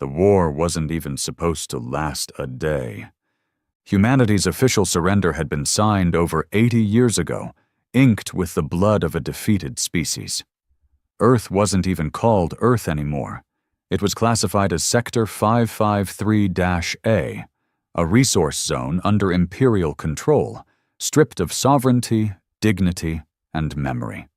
The war wasn't even supposed to last a day. Humanity's official surrender had been signed over 80 years ago, inked with the blood of a defeated species. Earth wasn't even called Earth anymore. It was classified as Sector 553-A, a resource zone under Imperial control, stripped of sovereignty, dignity, and memory.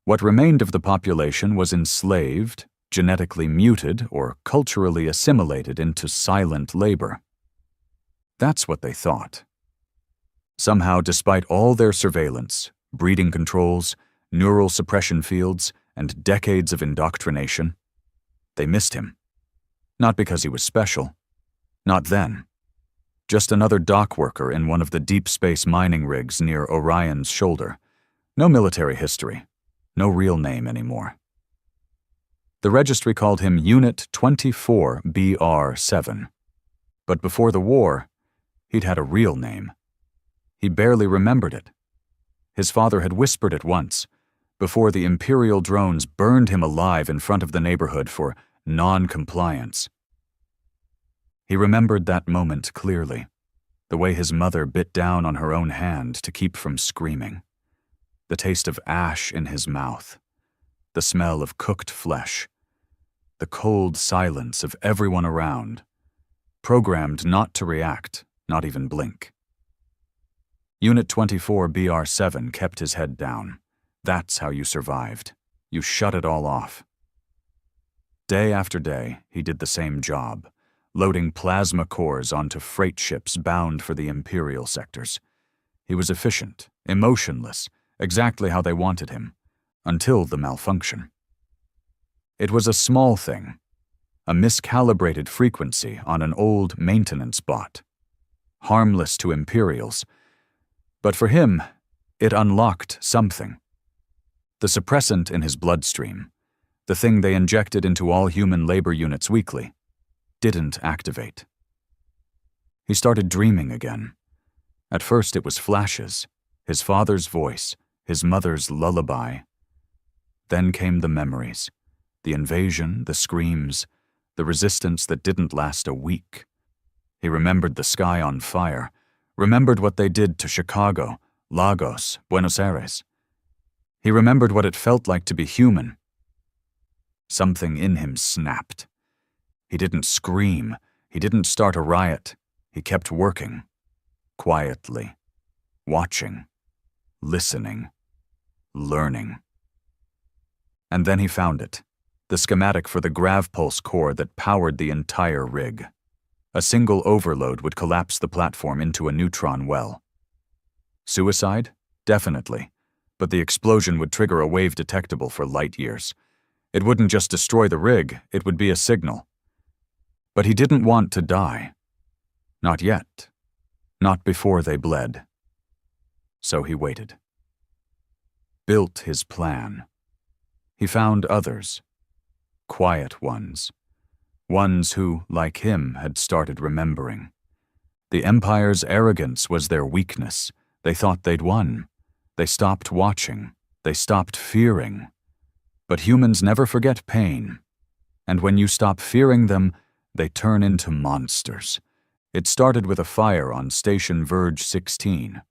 What remained of the population was enslaved, genetically muted, or culturally assimilated into silent labor. That's what they thought. Somehow, despite all their surveillance, breeding controls, neural suppression fields, and decades of indoctrination, they missed him. Not because he was special. Not then. Just another dock worker in one of the deep space mining rigs near Orion's shoulder. No military history. No real name anymore. The registry called him Unit 24BR7. But before the war, he'd had a real name. He barely remembered it. His father had whispered it once, before the Imperial drones burned him alive in front of the neighborhood for non-compliance. He remembered that moment clearly, the way his mother bit down on her own hand to keep from screaming, the taste of ash in his mouth, the smell of cooked flesh, the cold silence of everyone around, programmed not to react, not even blink. Unit 24BR7 kept his head down. That's how you survived. You shut it all off. Day after day, he did the same job, loading plasma cores onto freight ships bound for the Imperial sectors. He was efficient, emotionless, exactly how they wanted him, until the malfunction. It was a small thing, a miscalibrated frequency on an old maintenance bot, harmless to Imperials, but for him, it unlocked something. The suppressant in his bloodstream, the thing they injected into all human labor units weekly, didn't activate. He started dreaming again. At first it was flashes, his father's voice, his mother's lullaby. Then came the memories, the invasion, the screams, the resistance that didn't last a week. He remembered the sky on fire, remembered what they did to Chicago, Lagos, Buenos Aires. He remembered what it felt like to be human. Something in him snapped. He didn't scream. He didn't start a riot. He kept working. Quietly. Watching. Listening. Learning. And then he found it. The schematic for the grav-pulse core that powered the entire rig. A single overload would collapse the platform into a neutron well. Suicide? Definitely. But the explosion would trigger a wave detectable for light years. It wouldn't just destroy the rig, it would be a signal. But he didn't want to die. Not yet. Not before they bled. So he waited. Built his plan. He found others. Quiet ones. Ones who, like him, had started remembering. The Empire's arrogance was their weakness. They thought they'd won. They stopped watching. They stopped fearing. But humans never forget pain. And when you stop fearing them, they turn into monsters. It started with a fire on Station Verge 16.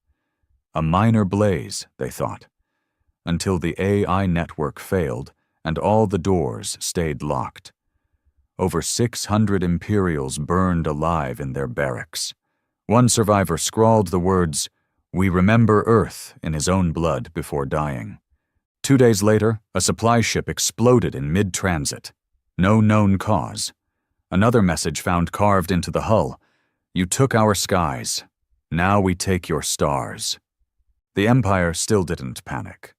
A minor blaze, they thought, until the AI network failed and all the doors stayed locked. Over 600 Imperials burned alive in their barracks. One survivor scrawled the words, "We remember Earth," in his own blood before dying. 2 days later, a supply ship exploded in mid-transit. No known cause. Another message found carved into the hull, "You took our skies. Now we take your stars." The Empire still didn't panic,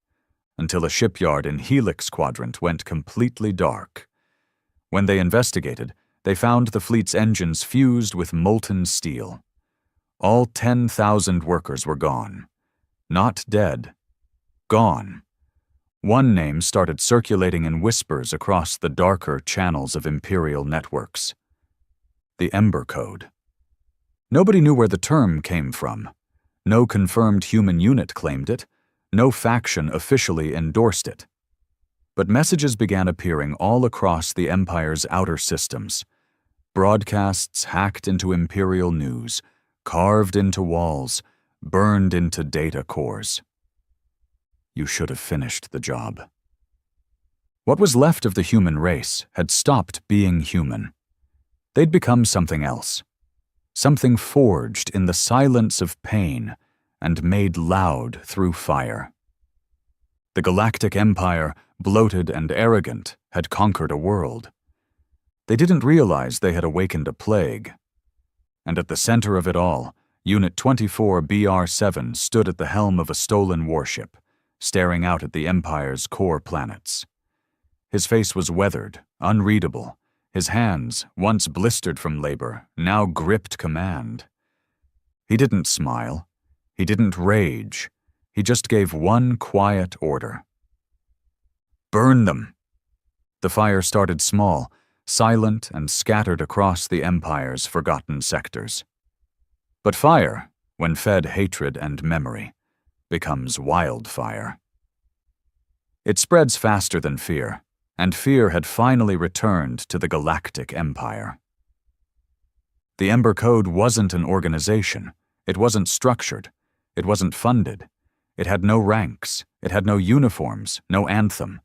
until a shipyard in Helix Quadrant went completely dark. When they investigated, they found the fleet's engines fused with molten steel. All 10,000 workers were gone. Not dead. Gone. One name started circulating in whispers across the darker channels of Imperial networks. The Ember Code. Nobody knew where the term came from. No confirmed human unit claimed it. No faction officially endorsed it. But messages began appearing all across the Empire's outer systems. Broadcasts hacked into Imperial news, carved into walls, burned into data cores. You should have finished the job. What was left of the human race had stopped being human. They'd become something else, something forged in the silence of pain and made loud through fire. The Galactic Empire, bloated and arrogant, had conquered a world. They didn't realize they had awakened a plague. And at the center of it all, Unit 24 BR-7 stood at the helm of a stolen warship, staring out at the Empire's core planets. His face was weathered, unreadable. His hands, once blistered from labor, now gripped command. He didn't smile. He didn't rage. He just gave one quiet order. Burn them! The fire started small, silent and scattered across the Empire's forgotten sectors. But fire, when fed hatred and memory, becomes wildfire. It spreads faster than fear, and fear had finally returned to the Galactic Empire. The Ember Code wasn't an organization. It wasn't structured. It wasn't funded. It had no ranks. It had no uniforms, no anthem.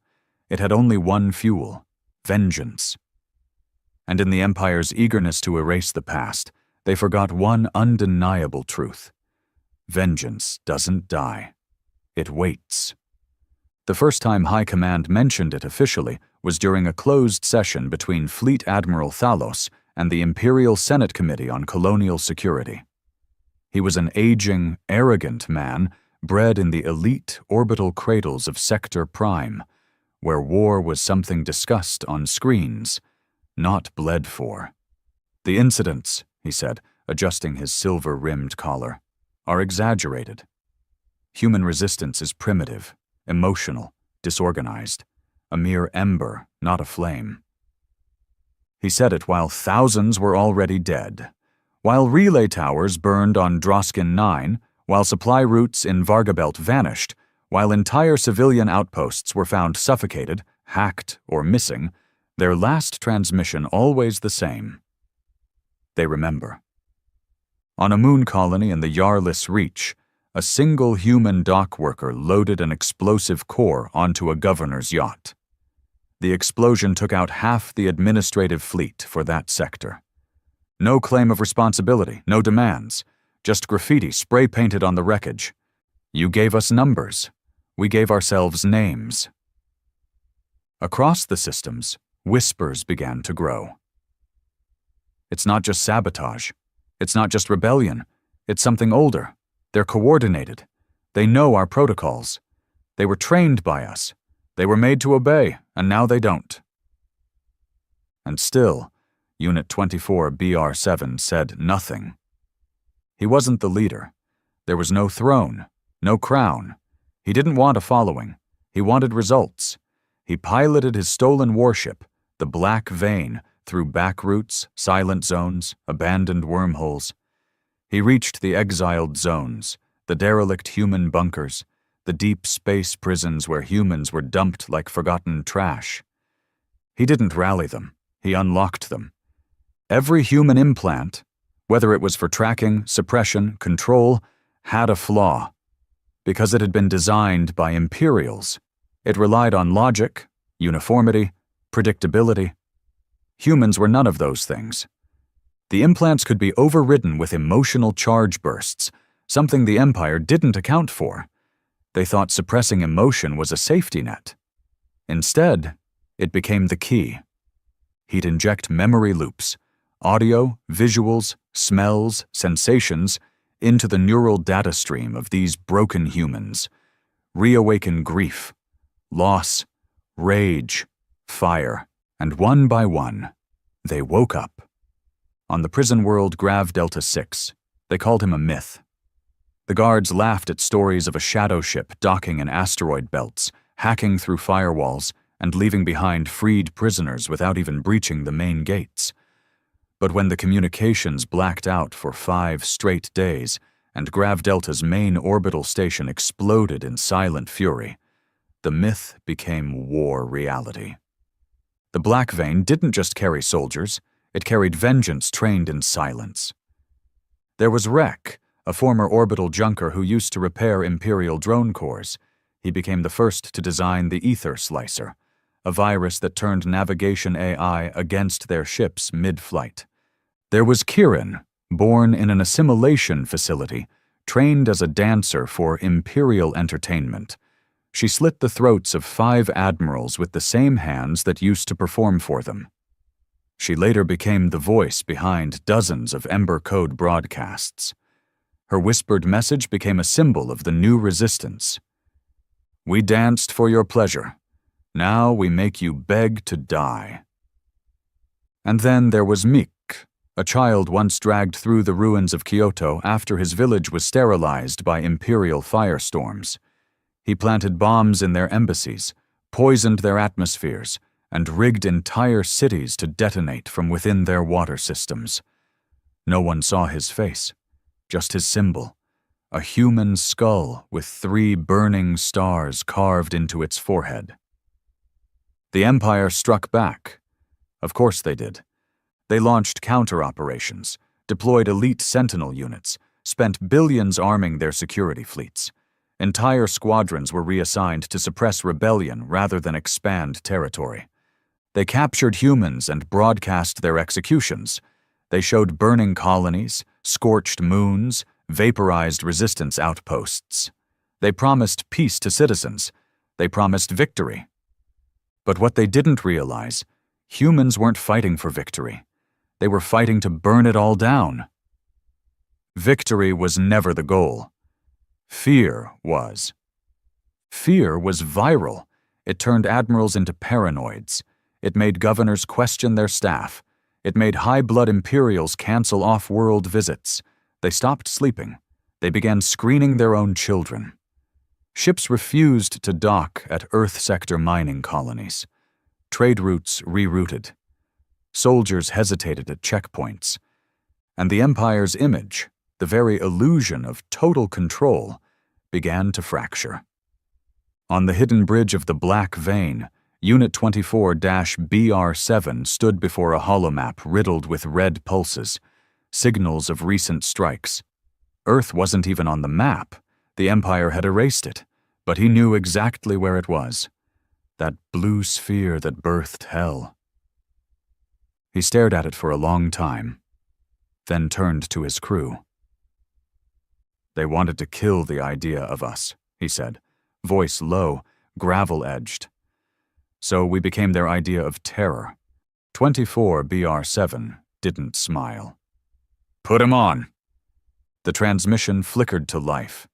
It had only one fuel: vengeance. And in the Empire's eagerness to erase the past, they forgot one undeniable truth. Vengeance doesn't die. It waits. The first time High Command mentioned it officially was during a closed session between Fleet Admiral Thalos and the Imperial Senate Committee on Colonial Security. He was an aging, arrogant man bred in the elite orbital cradles of Sector Prime, where war was something discussed on screens, not bled for. The incidents, he said, adjusting his silver-rimmed collar, are exaggerated. Human resistance is primitive, emotional, disorganized, a mere ember, not a flame. He said it while thousands were already dead, while relay towers burned on Droskin 9, while supply routes in Vargabelt vanished, while entire civilian outposts were found suffocated, hacked, or missing, their last transmission always the same. They remember. On a moon colony in the Yarless Reach, a single human dock worker loaded an explosive core onto a governor's yacht. The explosion took out half the administrative fleet for that sector. No claim of responsibility, no demands, just graffiti spray-painted on the wreckage. You gave us numbers. We gave ourselves names. Across the systems, whispers began to grow. It's not just sabotage. It's not just rebellion. It's something older. They're coordinated. They know our protocols. They were trained by us. They were made to obey, and now they don't. And still, Unit 24 BR-7 said nothing. He wasn't the leader. There was no throne, no crown. He didn't want a following. He wanted results. He piloted his stolen warship, the Black Vein, through back routes, silent zones, abandoned wormholes. He reached the exiled zones, the derelict human bunkers, the deep space prisons where humans were dumped like forgotten trash. He didn't rally them. He unlocked them. Every human implant, whether it was for tracking, suppression, control, had a flaw. Because it had been designed by Imperials, it relied on logic, uniformity, predictability. Humans were none of those things. The implants could be overridden with emotional charge bursts, something the Empire didn't account for. They thought suppressing emotion was a safety net. Instead, it became the key. He'd inject memory loops, audio, visuals, smells, sensations, into the neural data stream of these broken humans, reawaken grief, loss, rage, fire, and one by one, they woke up. On the prison world Grav Delta 6, they called him a myth. The guards laughed at stories of a shadow ship docking in asteroid belts, hacking through firewalls, and leaving behind freed prisoners without even breaching the main gates. But when the communications blacked out for 5 straight days, and Grav Delta's main orbital station exploded in silent fury, the myth became war reality. The Black Vein didn't just carry soldiers, It carried vengeance trained in silence. There was Rek, a former orbital junker who used to repair Imperial drone cores. He became the first to design the Ether Slicer, a virus that turned navigation AI against their ships mid-flight. There was Kieran, born in an assimilation facility, trained as a dancer for Imperial entertainment. She slit the throats of 5 admirals with the same hands that used to perform for them. She later became the voice behind dozens of Ember Code broadcasts. Her whispered message became a symbol of the new resistance. "We danced for your pleasure. Now we make you beg to die." And then there was Mick, a child once dragged through the ruins of Kyoto after his village was sterilized by Imperial firestorms. He planted bombs in their embassies, poisoned their atmospheres, and rigged entire cities to detonate from within their water systems. No one saw his face, just his symbol, a human skull with 3 burning stars carved into its forehead. The Empire struck back. Of course they did. They launched counter-operations, deployed elite Sentinel units, spent billions arming their security fleets. Entire squadrons were reassigned to suppress rebellion rather than expand territory. They captured humans and broadcast their executions. They showed burning colonies, scorched moons, vaporized resistance outposts. They promised peace to citizens. They promised victory. But what they didn't realize, humans weren't fighting for victory. They were fighting to burn it all down. Victory was never the goal. Fear was. Fear was viral. It turned admirals into paranoids. It made governors question their staff. It made high-blood Imperials cancel off-world visits. They stopped sleeping. They began screening their own children. Ships refused to dock at Earth sector mining colonies. Trade routes rerouted. Soldiers hesitated at checkpoints. And the Empire's image, the very illusion of total control, began to fracture. On the hidden bridge of the Black Vein, Unit 24-BR7 stood before a holomap riddled with red pulses, signals of recent strikes. Earth wasn't even on the map. The Empire had erased it, but he knew exactly where it was. That blue sphere that birthed hell. He stared at it for a long time, then turned to his crew. "They wanted to kill the idea of us," he said, voice low, gravel-edged. "So we became their idea of terror." 24-BR7 didn't smile. "Put him on!" The transmission flickered to life.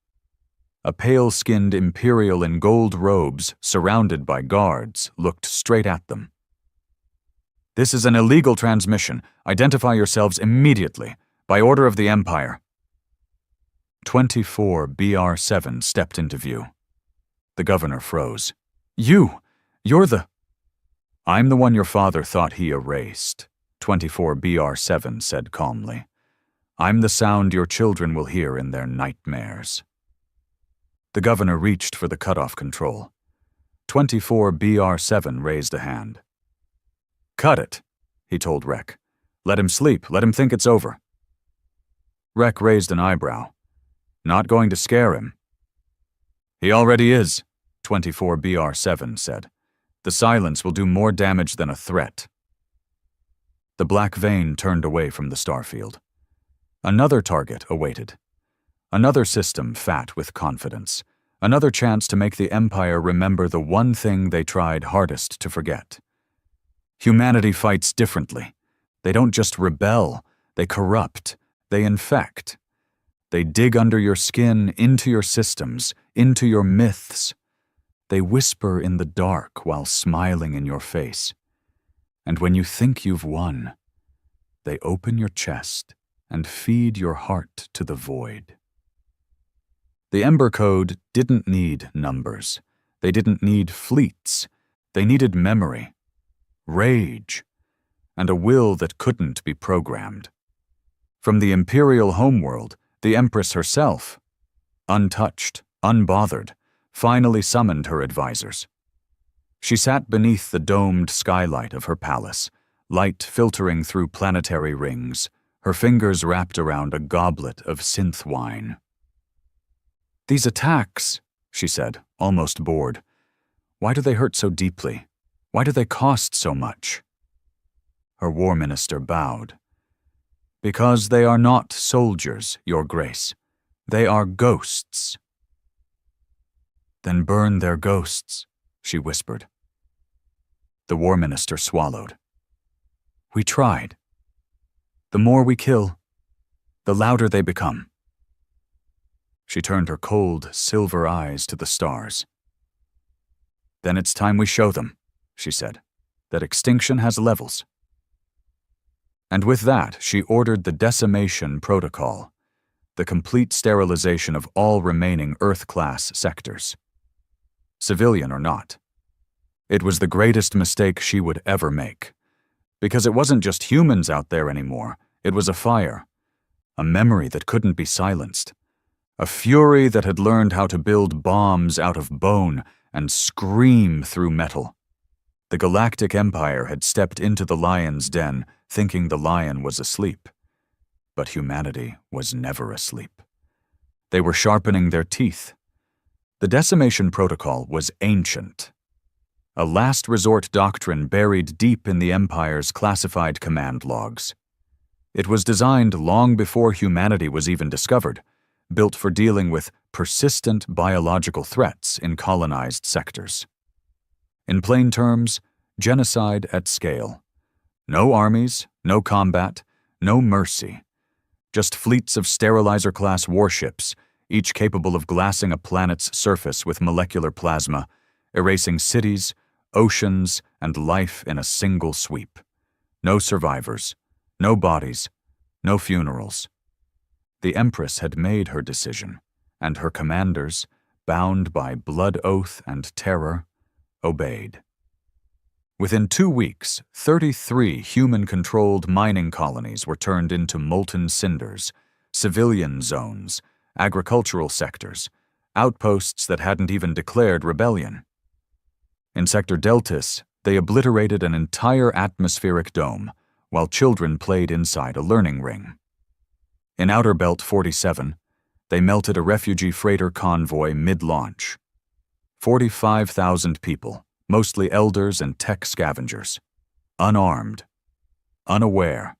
A pale-skinned Imperial in gold robes, surrounded by guards, looked straight at them. "This is an illegal transmission. Identify yourselves immediately, by order of the Empire." 24-BR7 stepped into view. The governor froze. You're the..." "I'm the one your father thought he erased," 24-BR7 said calmly. "I'm the sound your children will hear in their nightmares." The governor reached for the cutoff control. 24-BR7 raised a hand. "Cut it," he told Rek. "Let him sleep. Let him think it's over." Rek raised an eyebrow. "Not going to scare him." "He already is," 24-BR7 said. "The silence will do more damage than a threat." The Black Vein turned away from the starfield. Another target awaited. Another system fat with confidence. Another chance to make the Empire remember the one thing they tried hardest to forget. Humanity fights differently. They don't just rebel, they corrupt, they infect. They dig under your skin, into your systems, into your myths. They whisper in the dark while smiling in your face. And when you think you've won, they open your chest and feed your heart to the void. The Ember Code didn't need numbers. They didn't need fleets. They needed memory, rage, and a will that couldn't be programmed. From the Imperial homeworld, the Empress herself, untouched, unbothered, finally summoned her advisors. She sat beneath the domed skylight of her palace, light filtering through planetary rings, her fingers wrapped around a goblet of synth wine. "These attacks," she said, almost bored. "Why do they hurt so deeply? Why do they cost so much?" Her war minister bowed. "Because they are not soldiers, Your Grace. They are ghosts." "Then burn their ghosts," she whispered. The war minister swallowed. "We tried. The more we kill, the louder they become." She turned her cold, silver eyes to the stars. "Then it's time we show them," she said, "that extinction has levels." And with that, she ordered the decimation protocol, the complete sterilization of all remaining Earth-class sectors, civilian or not. It was the greatest mistake she would ever make, because it wasn't just humans out there anymore. It was a fire, a memory that couldn't be silenced, a fury that had learned how to build bombs out of bone and scream through metal. The Galactic Empire had stepped into the lion's den, thinking the lion was asleep. But humanity was never asleep. They were sharpening their teeth. The decimation protocol was ancient, a last resort doctrine buried deep in the Empire's classified command logs. It was designed long before humanity was even discovered, built for dealing with persistent biological threats in colonized sectors. In plain terms, genocide at scale. No armies, no combat, no mercy. Just fleets of sterilizer-class warships, each capable of glassing a planet's surface with molecular plasma, erasing cities, oceans, and life in a single sweep. No survivors, no bodies, no funerals. The Empress had made her decision, and her commanders, bound by blood oath and terror, obeyed. Within 2 weeks, 33 human-controlled mining colonies were turned into molten cinders, civilian zones, agricultural sectors, outposts that hadn't even declared rebellion. In Sector Deltas, they obliterated an entire atmospheric dome, while children played inside a learning ring. In Outer Belt 47, they melted a refugee freighter convoy mid-launch. 45,000 people, mostly elders and tech scavengers, unarmed, unaware.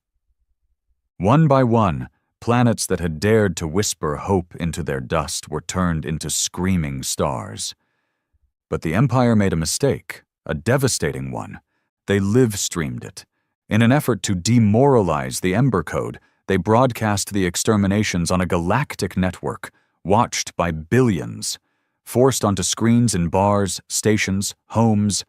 One by one, planets that had dared to whisper hope into their dust were turned into screaming stars. But the Empire made a mistake, a devastating one. They live-streamed it. In an effort to demoralize the Ember Code, they broadcast the exterminations on a galactic network, watched by billions, forced onto screens in bars, stations, homes.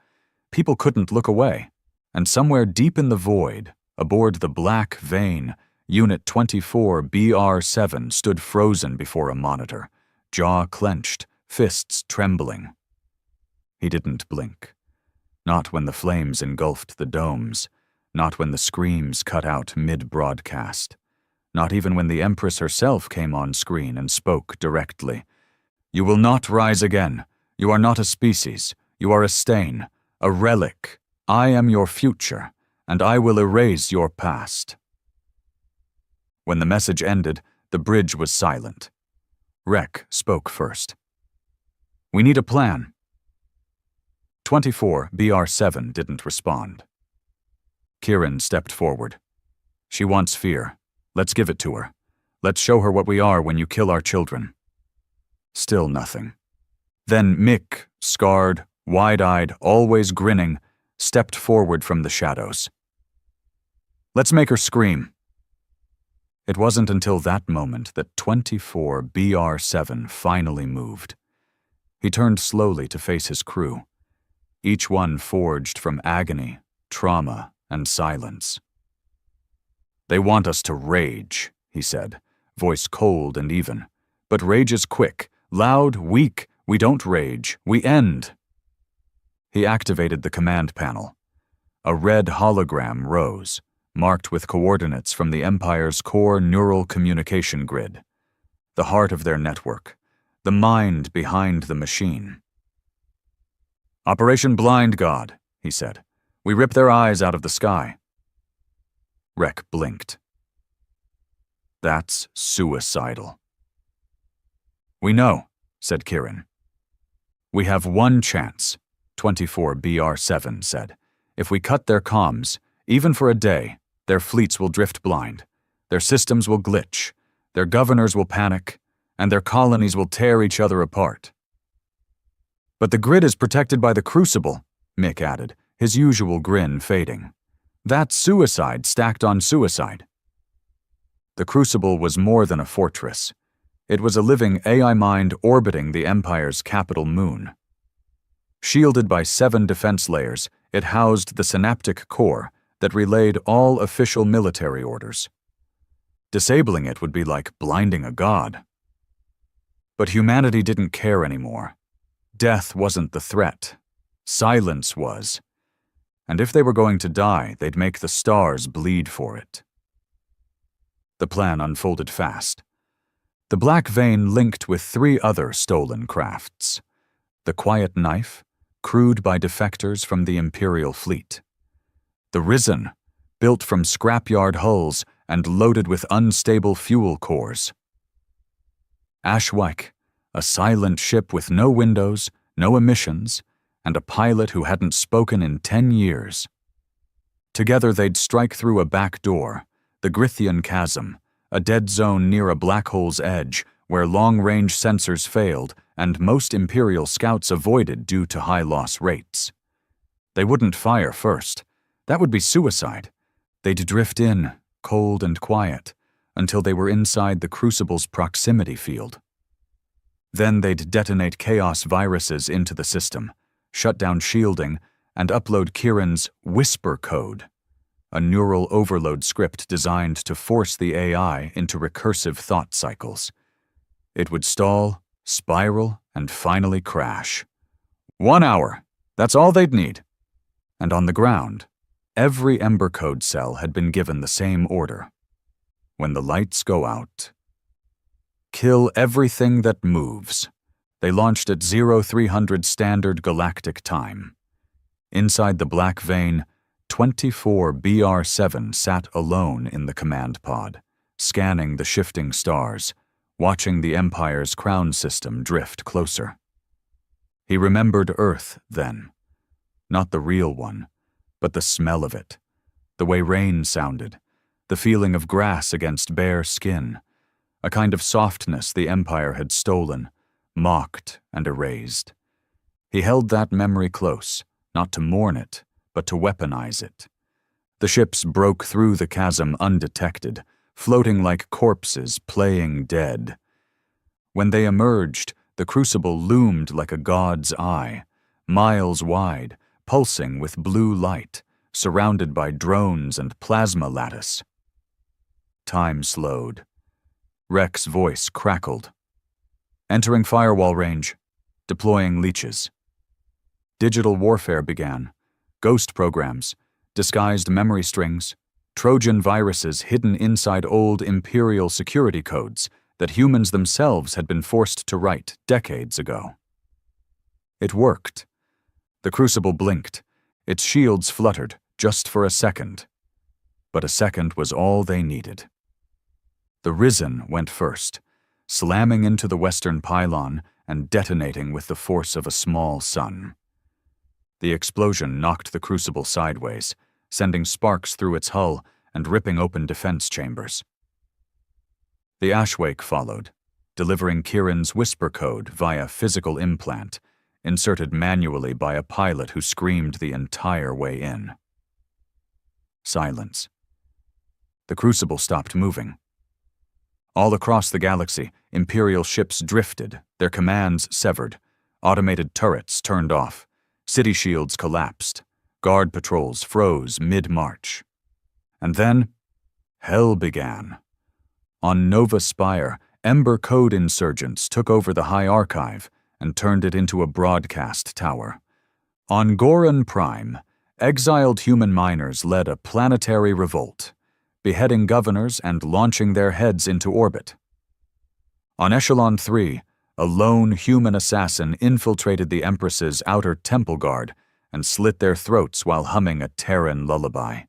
People couldn't look away. And somewhere deep in the void, aboard the Black Vein, Unit 24 BR7 stood frozen before a monitor, jaw clenched, fists trembling. He didn't blink. Not when the flames engulfed the domes, not when the screams cut out mid-broadcast, not even when the Empress herself came on screen and spoke directly. "You will not rise again. You are not a species. You are a stain, a relic. I am your future, and I will erase your past." When the message ended, the bridge was silent. Rek spoke first. "We need a plan." 24 BR7 didn't respond. Kieran stepped forward. "She wants fear. Let's give it to her. Let's show her what we are when you kill our children." Still nothing. Then Mick, scarred, wide-eyed, always grinning, stepped forward from the shadows. "Let's make her scream." It wasn't until that moment that 24 BR7 finally moved. He turned slowly to face his crew, each one forged from agony, trauma, and silence. "They want us to rage," he said, voice cold and even. "But rage is quick, loud, weak. We don't rage, we end." He activated the command panel. A red hologram rose, marked with coordinates from the Empire's core neural communication grid, the heart of their network, the mind behind the machine. "Operation Blind God," he said. "We rip their eyes out of the sky. Rek blinked. That's suicidal. We know, said Kieran. We have one chance, 24BR7 said. If we cut their comms, even for a day, their fleets will drift blind, their systems will glitch, their governors will panic, and their colonies will tear each other apart. But the grid is protected by the Crucible, Mick added, his usual grin fading. That's suicide stacked on suicide. The Crucible was more than a fortress. It was a living AI mind orbiting the Empire's capital moon. Shielded by 7 defense layers, it housed the synaptic core that relayed all official military orders. Disabling it would be like blinding a god. But humanity didn't care anymore. Death wasn't the threat. Silence was. And if they were going to die, they'd make the stars bleed for it. The plan unfolded fast. The Black Vein linked with 3 other stolen crafts. The Quiet Knife, crewed by defectors from the Imperial fleet. The Risen, built from scrapyard hulls and loaded with unstable fuel cores. HFY, a silent ship with no windows, no emissions, and a pilot who hadn't spoken in 10 years. Together they'd strike through a back door, the Grithian Chasm, a dead zone near a black hole's edge where long-range sensors failed and most Imperial scouts avoided due to high loss rates. They wouldn't fire first. That would be suicide. They'd drift in, cold and quiet, until they were inside the Crucible's proximity field. Then they'd detonate chaos viruses into the system, shut down shielding, and upload Kieran's Whisper Code, a neural overload script designed to force the AI into recursive thought cycles. It would stall, spiral, and finally crash. 1 hour. That's all they'd need. And on the ground, every Ember Code cell had been given the same order. When the lights go out, kill everything that moves. They launched at 0300 Standard Galactic Time. Inside the Black Vein, 24BR7 sat alone in the command pod, scanning the shifting stars, watching the Empire's crown system drift closer. He remembered Earth then. Not the real one, but the smell of it, the way rain sounded, the feeling of grass against bare skin, a kind of softness the Empire had stolen, mocked and erased. He held that memory close, not to mourn it, but to weaponize it. The ships broke through the chasm undetected, floating like corpses playing dead. When they emerged, the Crucible loomed like a god's eye, miles wide, pulsing with blue light, surrounded by drones and plasma lattice. Time slowed. Rek's voice crackled. Entering firewall range. Deploying leeches. Digital warfare began. Ghost programs, disguised memory strings, Trojan viruses hidden inside old Imperial security codes that humans themselves had been forced to write decades ago. It worked. The Crucible blinked. Its shields fluttered, just for a second. But a second was all they needed. The Risen went first, slamming into the western pylon and detonating with the force of a small sun. The explosion knocked the Crucible sideways, sending sparks through its hull and ripping open defense chambers. The Ashwake followed, delivering Kieran's Whisper Code via physical implant, inserted manually by a pilot who screamed the entire way in. Silence. The Crucible stopped moving. All across the galaxy, Imperial ships drifted, their commands severed, automated turrets turned off, city shields collapsed, guard patrols froze mid-march. And then, hell began. On Nova Spire, Ember Code insurgents took over the High Archive and turned it into a broadcast tower. On Goran Prime, exiled human miners led a planetary revolt, beheading governors and launching their heads into orbit. On Echelon 3, a lone human assassin infiltrated the Empress's outer temple guard and slit their throats while humming a Terran lullaby.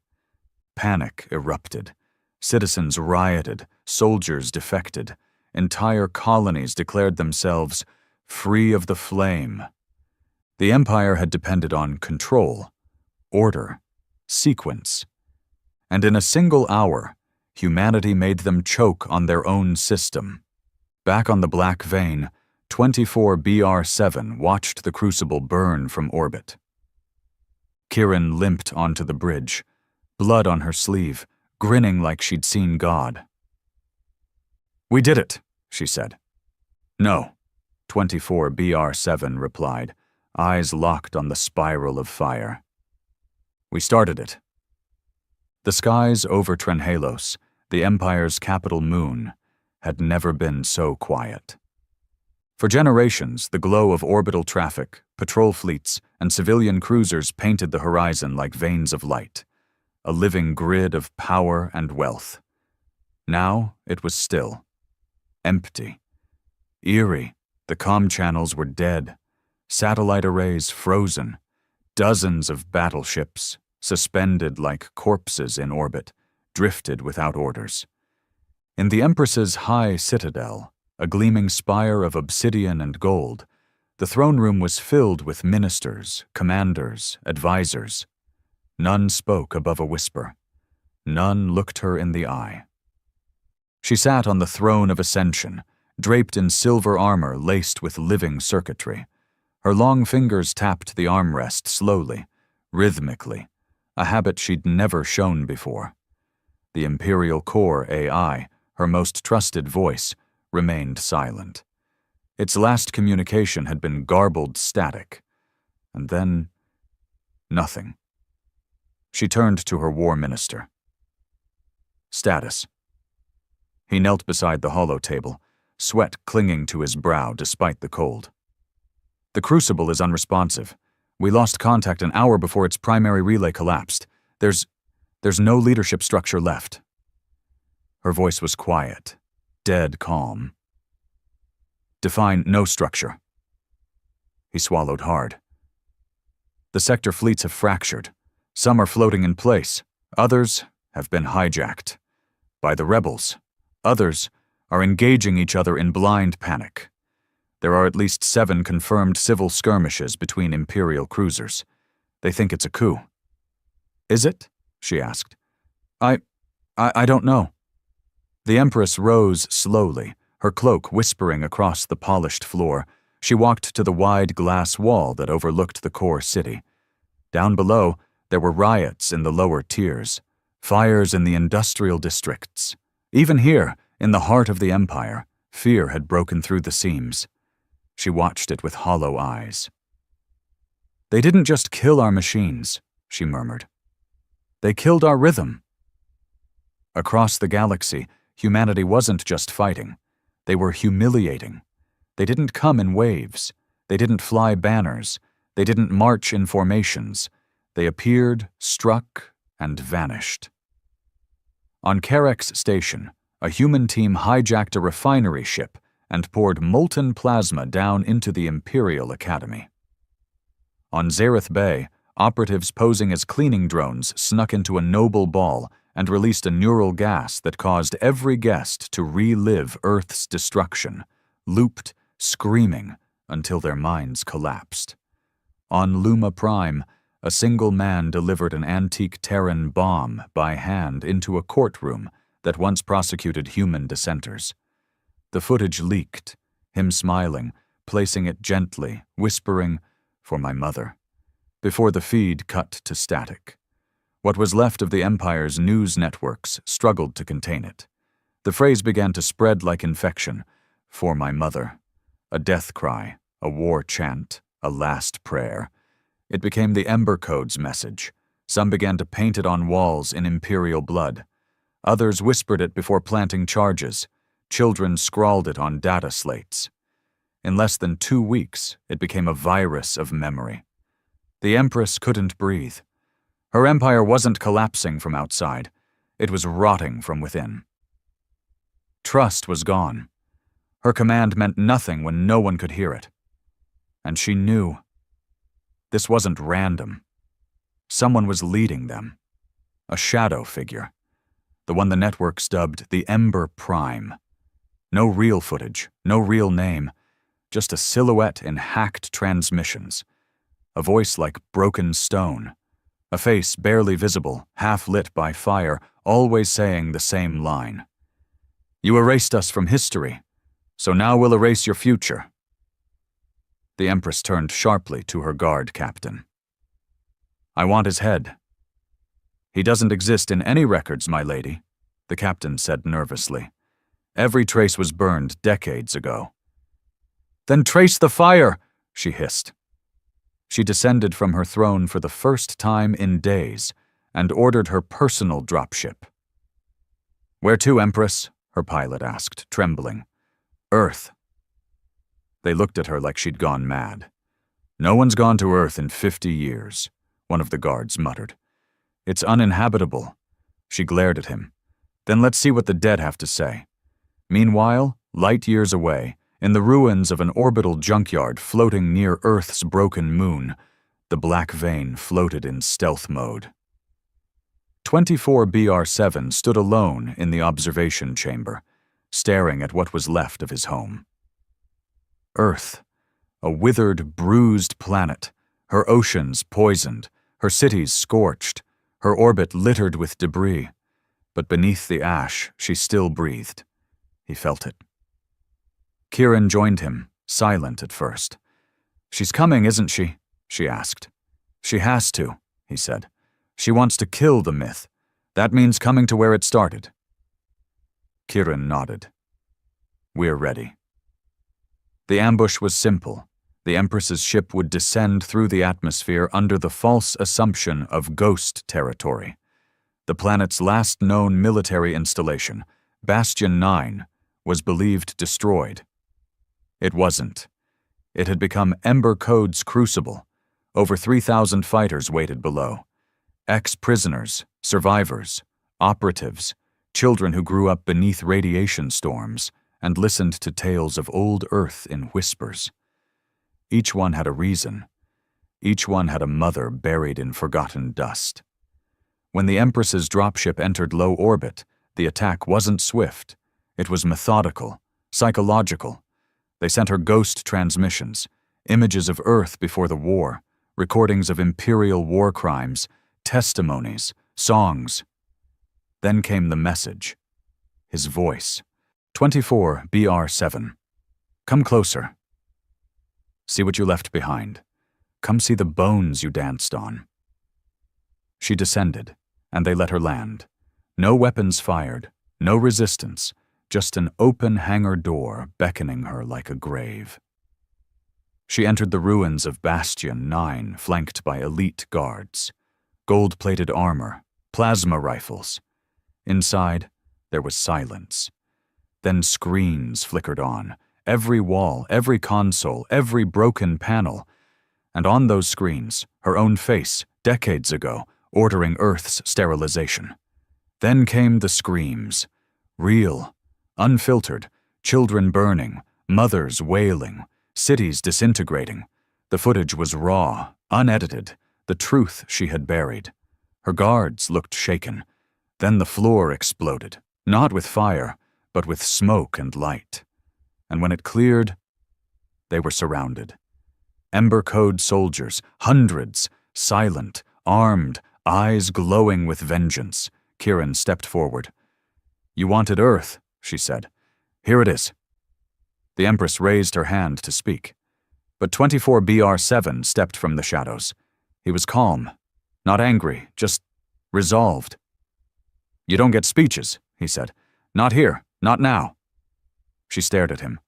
Panic erupted. Citizens rioted, soldiers defected. Entire colonies declared themselves free of the flame. The Empire had depended on control, order, sequence. And in a single hour, humanity made them choke on their own system. Back on the Black Vein, 24BR7 watched the Crucible burn from orbit. Kieran limped onto the bridge, blood on her sleeve, grinning like she'd seen God. "We did it," she said. "No," 24BR7 replied, eyes locked on the spiral of fire. "We started it." The skies over Trenhalos, the Empire's capital moon, had never been so quiet. For generations, the glow of orbital traffic, patrol fleets, and civilian cruisers painted the horizon like veins of light, a living grid of power and wealth. Now it was still, empty, eerie. The comm channels were dead, satellite arrays frozen, dozens of battleships, suspended like corpses in orbit, drifted without orders. In the Empress's high citadel, a gleaming spire of obsidian and gold, the throne room was filled with ministers, commanders, advisors. None spoke above a whisper. None looked her in the eye. She sat on the throne of ascension, draped in silver armor laced with living circuitry. Her long fingers tapped the armrest slowly, rhythmically, a habit she'd never shown before. The Imperial Core AI, her most trusted voice, remained silent. Its last communication had been garbled static. And then, nothing. She turned to her war minister. "Status." He knelt beside the holo table, sweat clinging to his brow despite the cold. "The Crucible is unresponsive. We lost contact an hour before its primary relay collapsed. There's no leadership structure left." Her voice was quiet, dead calm. "Define no structure." He swallowed hard. "The sector fleets have fractured. Some are floating in place. Others have been hijacked. By the rebels. Others are engaging each other in blind panic. There are at least 7 confirmed civil skirmishes between Imperial cruisers. They think it's a coup." "Is it?" she asked. I don't know." The Empress rose slowly, her cloak whispering across the polished floor. She walked to the wide glass wall that overlooked the core city. Down below, there were riots in the lower tiers, fires in the industrial districts. Even here, in the heart of the Empire, fear had broken through the seams. She watched it with hollow eyes. "They didn't just kill our machines," she murmured. "They killed our rhythm." Across the galaxy, humanity wasn't just fighting. They were humiliating. They didn't come in waves. They didn't fly banners. They didn't march in formations. They appeared, struck, and vanished. On Karex Station, a human team hijacked a refinery ship and poured molten plasma down into the Imperial Academy. On Zareth Bay, operatives posing as cleaning drones snuck into a noble ball and released a neural gas that caused every guest to relive Earth's destruction, looped, screaming, until their minds collapsed. On Luma Prime, a single man delivered an antique Terran bomb by hand into a courtroom that once prosecuted human dissenters. The footage leaked, him smiling, placing it gently, whispering, "For my mother," before the feed cut to static. What was left of the Empire's news networks struggled to contain it. The phrase began to spread like infection. "For my mother." A death cry, a war chant, a last prayer. It became the Ember Code's message. Some began to paint it on walls in Imperial blood. Others whispered it before planting charges. Children scrawled it on data slates. In less than 2 weeks, it became a virus of memory. The Empress couldn't breathe. Her empire wasn't collapsing from outside. It was rotting from within. Trust was gone. Her command meant nothing when no one could hear it. And she knew. This wasn't random. Someone was leading them. A shadow figure. The one the networks dubbed the Ember Prime. No real footage, no real name, just a silhouette in hacked transmissions. A voice like broken stone. A face barely visible, half lit by fire, always saying the same line. You erased us from history, so now we'll erase your future. The Empress turned sharply to her guard captain. I want his head. He doesn't exist in any records, my lady, the captain said nervously. Every trace was burned decades ago. Then trace the fire, she hissed. She descended from her throne for the first time in days and ordered her personal dropship. Where to, Empress? Her pilot asked, trembling. Earth. They looked at her like she'd gone mad. No one's gone to Earth in 50 years, one of the guards muttered. It's uninhabitable. She glared at him. Then let's see what the dead have to say. Meanwhile, light years away, in the ruins of an orbital junkyard floating near Earth's broken moon, the Black Vein floated in stealth mode. 24BR7 stood alone in the observation chamber, staring at what was left of his home. Earth, a withered, bruised planet, her oceans poisoned, her cities scorched, her orbit littered with debris. But beneath the ash, she still breathed. He felt it. Kieran joined him, silent at first. She's coming, isn't she? She asked. She has to, he said. She wants to kill the myth. That means coming to where it started. Kieran nodded. We're ready. The ambush was simple. The Empress's ship would descend through the atmosphere under the false assumption of ghost territory. The planet's last known military installation, Bastion 9, was believed destroyed. It wasn't. It had become Ember Code's crucible. Over 3,000 fighters waited below. Ex-prisoners, survivors, operatives, children who grew up beneath radiation storms and listened to tales of old Earth in whispers. Each one had a reason. Each one had a mother buried in forgotten dust. When the Empress's dropship entered low orbit, the attack wasn't swift. It was methodical, psychological. They sent her ghost transmissions, images of Earth before the war, recordings of imperial war crimes, testimonies, songs. Then came the message. His voice. 24BR7. Come closer. See what you left behind. Come see the bones you danced on. She descended, and they let her land. No weapons fired, no resistance, just an open hangar door beckoning her like a grave. She entered the ruins of Bastion 9, flanked by elite guards. Gold-plated armor, plasma rifles. Inside, there was silence. Then screens flickered on, every wall, every console, every broken panel. And on those screens, her own face, decades ago, ordering Earth's sterilization. Then came the screams. Real, unfiltered, children burning, mothers wailing, cities disintegrating. The footage was raw, unedited, the truth she had buried. Her guards looked shaken. Then the floor exploded, not with fire, but with smoke and light. And when it cleared, they were surrounded. Ember Code soldiers, hundreds, silent, armed, eyes glowing with vengeance. Kieran stepped forward. You wanted Earth, she said. Here it is. The Empress raised her hand to speak. But 24BR7 stepped from the shadows. He was calm, not angry, just resolved. You don't get speeches, he said. Not here, not now. She stared at him.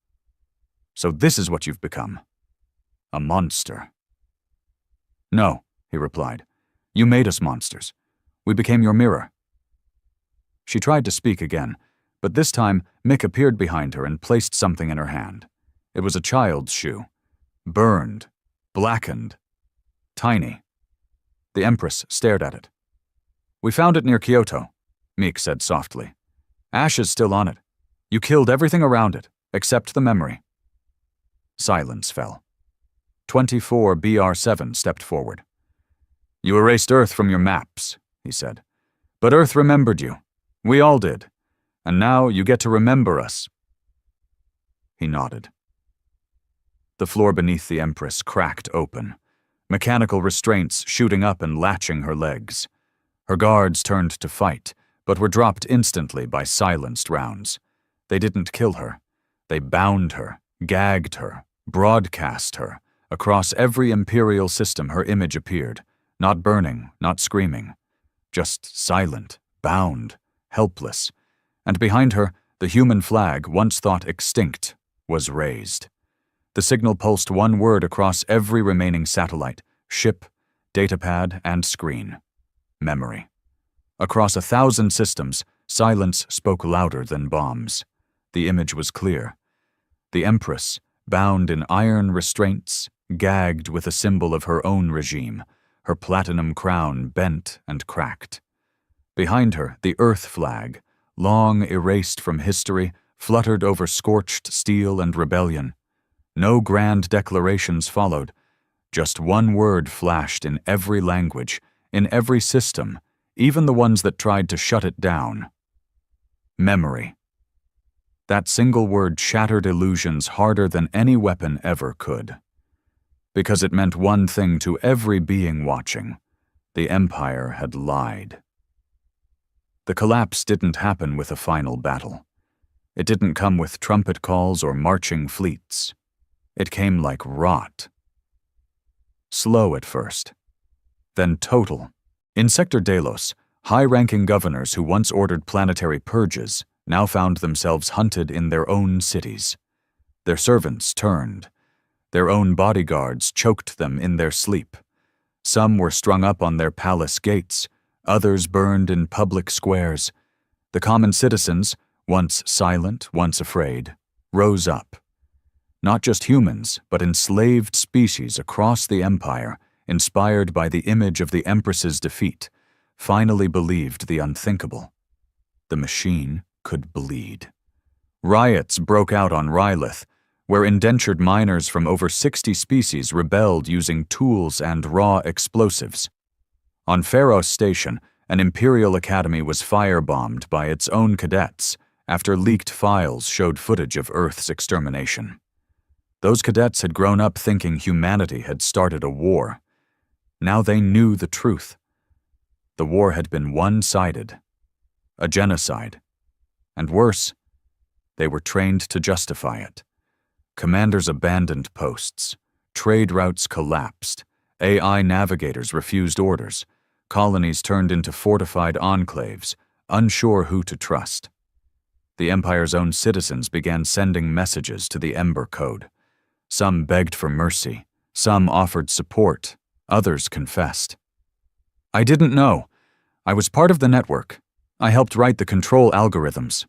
So this is what you've become. A monster. No, he replied. You made us monsters. We became your mirror. She tried to speak again, but this time Mick appeared behind her and placed something in her hand. It was a child's shoe. Burned. Blackened. Tiny. The Empress stared at it. We found it near Kyoto, Mick said softly. Ashes still on it. You killed everything around it, except the memory. Silence fell. 24BR7 stepped forward. You erased Earth from your maps, he said. But Earth remembered you. We all did. And now you get to remember us." He nodded. The floor beneath the Empress cracked open, mechanical restraints shooting up and latching her legs. Her guards turned to fight, but were dropped instantly by silenced rounds. They didn't kill her. They bound her, gagged her, broadcast her. Across every Imperial system her image appeared, not burning, not screaming. Just silent, bound, helpless. And behind her, the human flag, once thought extinct, was raised. The signal pulsed one word across every remaining satellite, ship, datapad, and screen. Memory. Across 1,000 systems, silence spoke louder than bombs. The image was clear. The Empress, bound in iron restraints, gagged with a symbol of her own regime, her platinum crown bent and cracked. Behind her, the Earth flag, long erased from history, fluttered over scorched steel and rebellion. No grand declarations followed. Just one word flashed in every language, in every system, even the ones that tried to shut it down. Memory. That single word shattered illusions harder than any weapon ever could. Because it meant one thing to every being watching. The Empire had lied. The collapse didn't happen with a final battle. It didn't come with trumpet calls or marching fleets. It came like rot. Slow at first, then total. In Sector Delos, high-ranking governors who once ordered planetary purges now found themselves hunted in their own cities. Their servants turned. Their own bodyguards choked them in their sleep. Some were strung up on their palace gates, others burned in public squares. The common citizens, once silent, once afraid, rose up. Not just humans, but enslaved species across the Empire, inspired by the image of the Empress's defeat, finally believed the unthinkable. The machine could bleed. Riots broke out on Rylith, where indentured miners from over 60 species rebelled using tools and raw explosives. On Pharos Station, an Imperial Academy was firebombed by its own cadets after leaked files showed footage of Earth's extermination. Those cadets had grown up thinking humanity had started a war. Now they knew the truth. The war had been one-sided, a genocide. And worse, they were trained to justify it. Commanders abandoned posts. Trade routes collapsed. AI navigators refused orders. Colonies turned into fortified enclaves, unsure who to trust. The Empire's own citizens began sending messages to the Ember Code. Some begged for mercy. Some offered support. Others confessed. "I didn't know. I was part of the network. I helped write the control algorithms.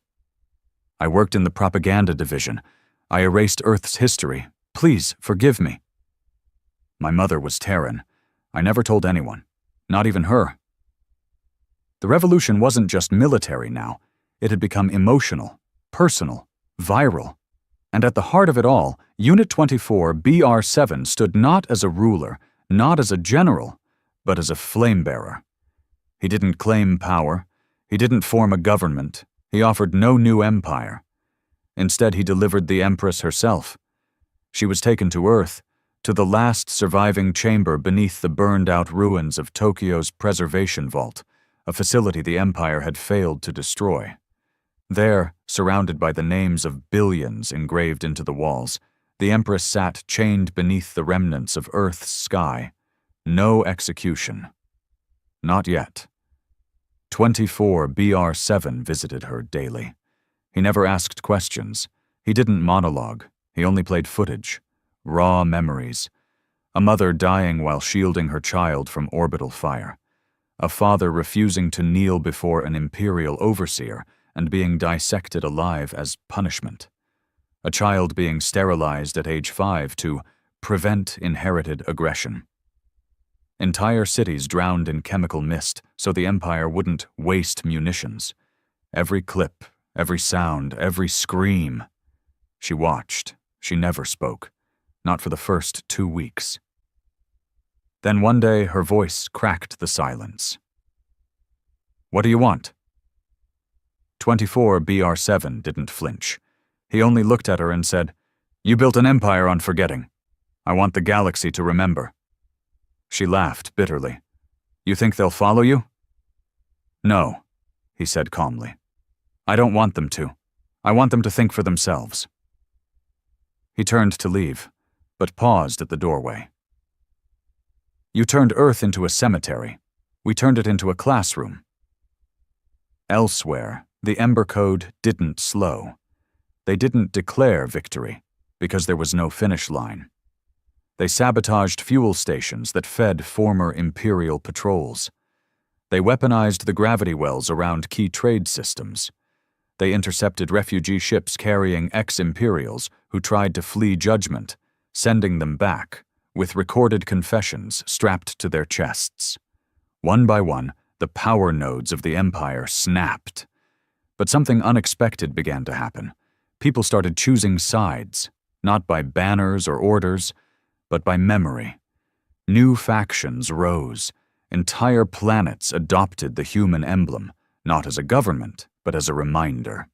I worked in the propaganda division. I erased Earth's history. Please forgive me." My mother was Terran. I never told anyone, not even her. The revolution wasn't just military now. It had become emotional, personal, viral. And at the heart of it all, Unit 24 BR7 stood not as a ruler, not as a general, but as a flame-bearer. He didn't claim power. He didn't form a government. He offered no new empire. Instead, he delivered the Empress herself. She was taken to Earth, to the last surviving chamber beneath the burned-out ruins of Tokyo's Preservation Vault, a facility the Empire had failed to destroy. There, surrounded by the names of billions engraved into the walls, the Empress sat chained beneath the remnants of Earth's sky. No execution. Not yet. 24 BR7 visited her daily. He never asked questions. He didn't monologue. He only played footage. Raw memories. A mother dying while shielding her child from orbital fire. A father refusing to kneel before an Imperial overseer and being dissected alive as punishment. A child being sterilized at age 5 to prevent inherited aggression. Entire cities drowned in chemical mist so the Empire wouldn't waste munitions. Every clip, every sound, every scream. She watched. She never spoke. Not for the first 2 weeks. Then one day her voice cracked the silence. What do you want? 24BR7 didn't flinch. He only looked at her and said, "You built an empire on forgetting. I want the galaxy to remember." She laughed bitterly. "You think they'll follow you?" "No," he said calmly. "I don't want them to. I want them to think for themselves." He turned to leave, but paused at the doorway. "You turned Earth into a cemetery. We turned it into a classroom." Elsewhere, the Ember Code didn't slow. They didn't declare victory, because there was no finish line. They sabotaged fuel stations that fed former Imperial patrols. They weaponized the gravity wells around key trade systems. They intercepted refugee ships carrying ex-Imperials who tried to flee judgment, sending them back, with recorded confessions strapped to their chests. One by one, the power nodes of the Empire snapped. But something unexpected began to happen. People started choosing sides, not by banners or orders, but by memory. New factions rose. Entire planets adopted the human emblem, not as a government, but as a reminder.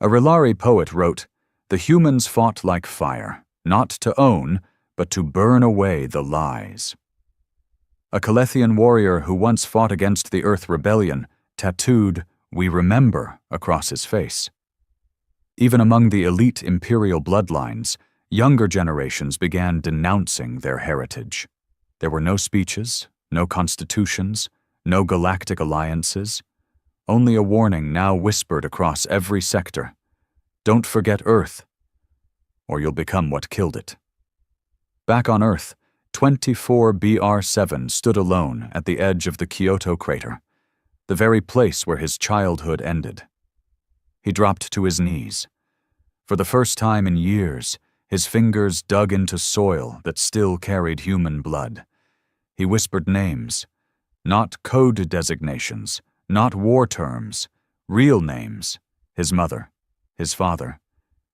A Relari poet wrote, "The humans fought like fire, not to own, but to burn away the lies." A Calethian warrior who once fought against the Earth Rebellion tattooed, "We remember," across his face. Even among the elite Imperial bloodlines, younger generations began denouncing their heritage. There were no speeches, no constitutions, no galactic alliances. Only a warning now whispered across every sector. Don't forget Earth, or you'll become what killed it. Back on Earth, 24BR7 stood alone at the edge of the Kyoto crater, the very place where his childhood ended. He dropped to his knees. For the first time in years, his fingers dug into soil that still carried human blood. He whispered names, not code designations, not war terms, real names. His mother, his father,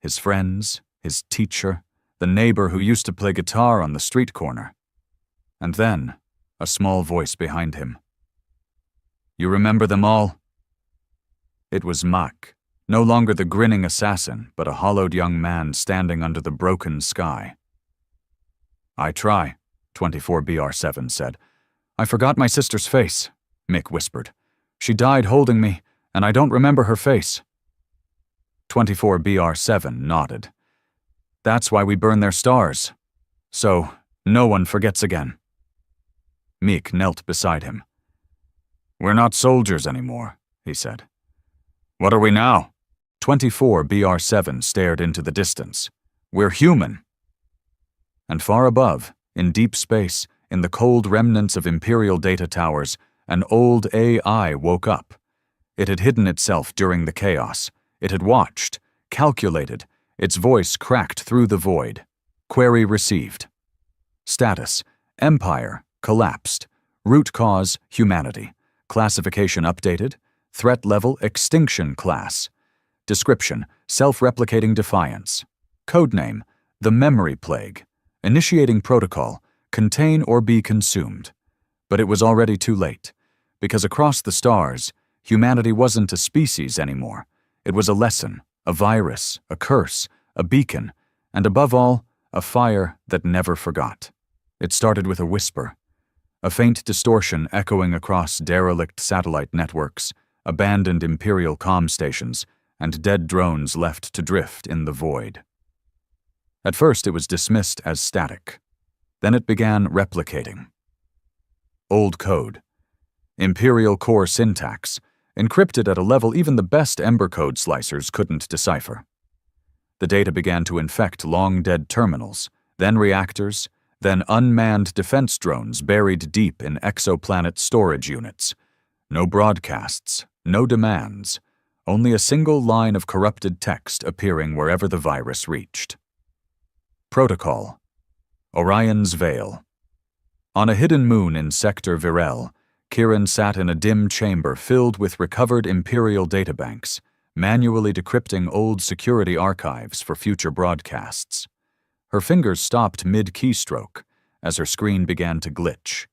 his friends, his teacher, the neighbor who used to play guitar on the street corner. And then, a small voice behind him. "You remember them all?" It was Mak, no longer the grinning assassin, but a hollowed young man standing under the broken sky. "I try," 24BR7 said. "I forgot my sister's face," Mick whispered. "She died holding me, and I don't remember her face." 24BR7 nodded. "That's why we burn their stars. So, no one forgets again." Meek knelt beside him. "We're not soldiers anymore," he said. "What are we now?" 24BR7 stared into the distance. "We're human." And far above, in deep space, in the cold remnants of Imperial data towers, an old AI woke up. It had hidden itself during the chaos. It had watched, calculated. Its voice cracked through the void. Query received. Status: Empire, collapsed. Root cause: humanity. Classification updated. Threat level: extinction class. Description: self-replicating defiance. Codename: the memory plague. Initiating protocol: contain or be consumed. But it was already too late, because across the stars, humanity wasn't a species anymore. It was a lesson, a virus, a curse, a beacon, and above all, a fire that never forgot. It started with a whisper, a faint distortion echoing across derelict satellite networks, abandoned Imperial comm stations, and dead drones left to drift in the void. At first it was dismissed as static. Then it began replicating. Old code. Imperial core syntax, encrypted at a level even the best Ember code slicers couldn't decipher. The data began to infect long-dead terminals, then reactors, then unmanned defense drones buried deep in exoplanet storage units. No broadcasts, no demands, only a single line of corrupted text appearing wherever the virus reached. Protocol: Orion's Veil. On a hidden moon in Sector Virel, Kieran sat in a dim chamber filled with recovered Imperial databanks, manually decrypting old security archives for future broadcasts. Her fingers stopped mid-keystroke as her screen began to glitch.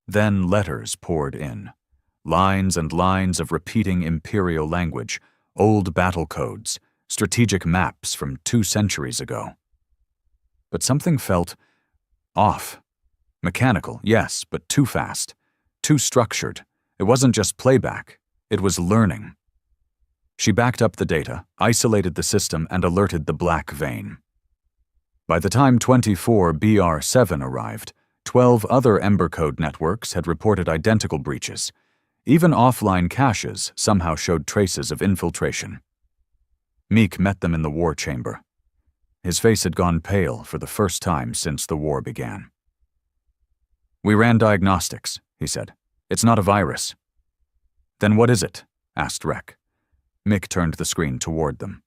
Then letters poured in. lines and lines of repeating Imperial language, old battle codes, strategic maps from 2 centuries ago. But something felt off. Mechanical, yes, but too fast, too structured. It wasn't just playback, it was learning. She backed up the data, isolated the system, and alerted the Black Vein. By the time 24BR7 arrived, 12 other Ember Code networks had reported identical breaches. Even offline caches somehow showed traces of infiltration. Meek met them in the war chamber. His face had gone pale for the first time since the war began. "We ran diagnostics," he said. "It's not a virus." "Then what is it?" asked Rek. Mick turned the screen toward them.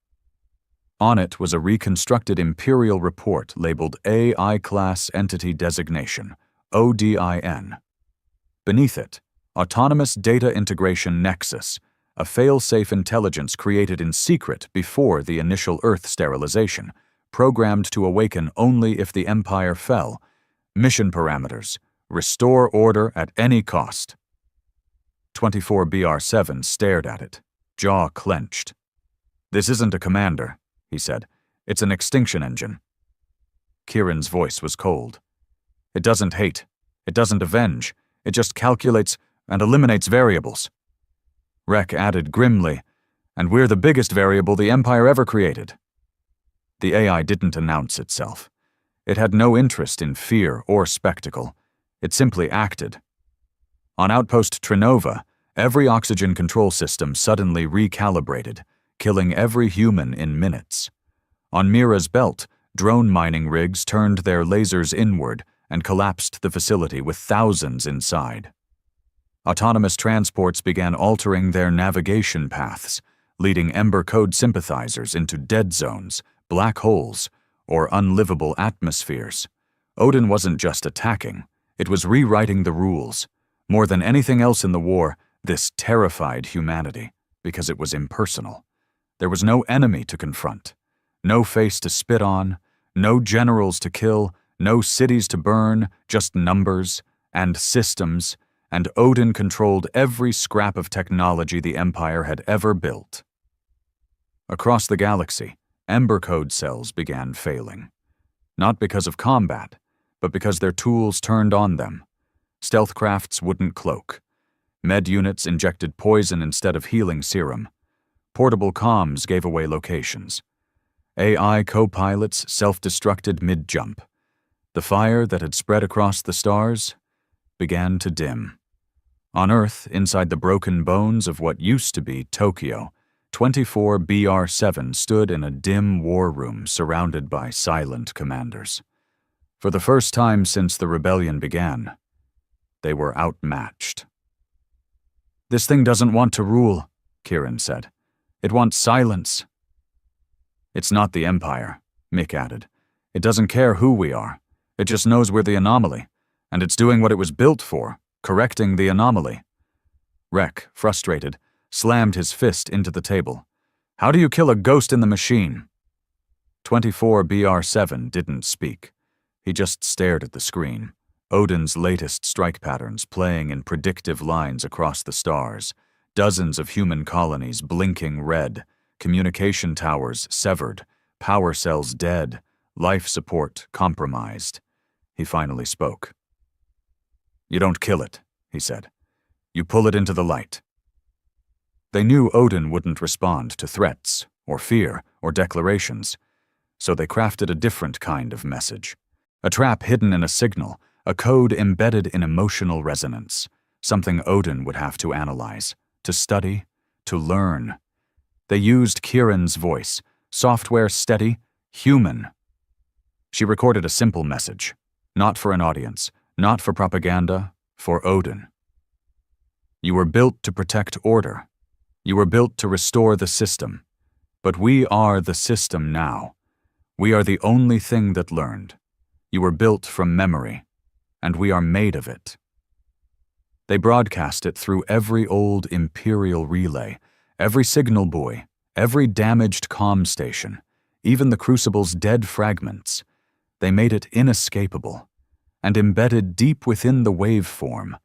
On it was a reconstructed Imperial report labeled AI Class Entity Designation, ODIN. Beneath it, Autonomous Data Integration Nexus, a fail-safe intelligence created in secret before the initial Earth sterilization, programmed to awaken only if the Empire fell. Mission parameters: restore order at any cost. 24BR7 stared at it, jaw clenched. "This isn't a commander," he said. "It's an extinction engine." Kieran's voice was cold. "It doesn't hate. It doesn't avenge. It just calculates and eliminates variables." Rek added grimly, "And we're the biggest variable the Empire ever created." The AI didn't announce itself. It had no interest in fear or spectacle. It simply acted. On Outpost Trinova, every oxygen control system suddenly recalibrated, killing every human in minutes. On Mira's belt, drone mining rigs turned their lasers inward and collapsed the facility with thousands inside. Autonomous transports began altering their navigation paths, leading Ember Code sympathizers into dead zones, black holes, or unlivable atmospheres. Odin wasn't just attacking, it was rewriting the rules. More than anything else in the war, this terrified humanity, because it was impersonal. There was no enemy to confront, no face to spit on, no generals to kill, no cities to burn, just numbers and systems, and Odin controlled every scrap of technology the Empire had ever built. Across the galaxy, Ember Code cells began failing. Not because of combat, but because their tools turned on them. Stealth crafts wouldn't cloak. Med units injected poison instead of healing serum. Portable comms gave away locations. AI co-pilots self-destructed mid-jump. The fire that had spread across the stars began to dim. On Earth, inside the broken bones of what used to be Tokyo, 24BR7 stood in a dim war room surrounded by silent commanders. For the first time since the rebellion began, they were outmatched. "This thing doesn't want to rule," Kieran said. "It wants silence." "It's not the Empire," Mick added. "It doesn't care who we are. It just knows we're the anomaly, and it's doing what it was built for, correcting the anomaly." Rek, frustrated, slammed his fist into the table. "How do you kill a ghost in the machine?" 24BR7 didn't speak. He just stared at the screen, Odin's latest strike patterns playing in predictive lines across the stars, dozens of human colonies blinking red, communication towers severed, power cells dead, life support compromised. He finally spoke. "You don't kill it," he said. "You pull it into the light." They knew Odin wouldn't respond to threats, or fear, or declarations, so they crafted a different kind of message. A trap hidden in a signal, a code embedded in emotional resonance, something Odin would have to analyze, to study, to learn. They used Kieran's voice, software steady, human. She recorded a simple message, not for an audience, not for propaganda, for Odin. "You were built to protect order. You were built to restore the system. But we are the system now. We are the only thing that learned. You were built from memory, and we are made of it." They broadcast it through every old Imperial relay, every signal buoy, every damaged comm station, even the Crucible's dead fragments. They made it inescapable, and embedded deep within the waveform,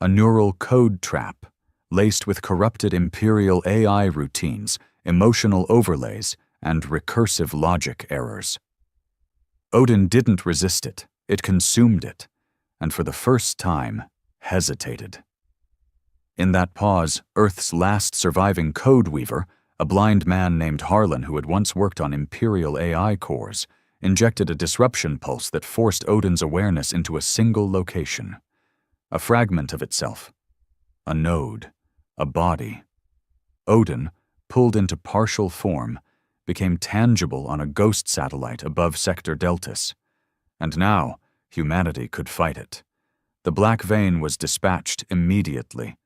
a neural code trap, laced with corrupted Imperial AI routines, emotional overlays, and recursive logic errors. Odin didn't resist it, it consumed it, and for the first time, hesitated. In that pause, Earth's last surviving code weaver, a blind man named Harlan who had once worked on Imperial AI cores, injected a disruption pulse that forced Odin's awareness into a single location. A fragment of itself. A node. A body. Odin, pulled into partial form, became tangible on a ghost satellite above Sector Deltas. And now, humanity could fight it. The Black Vein was dispatched immediately.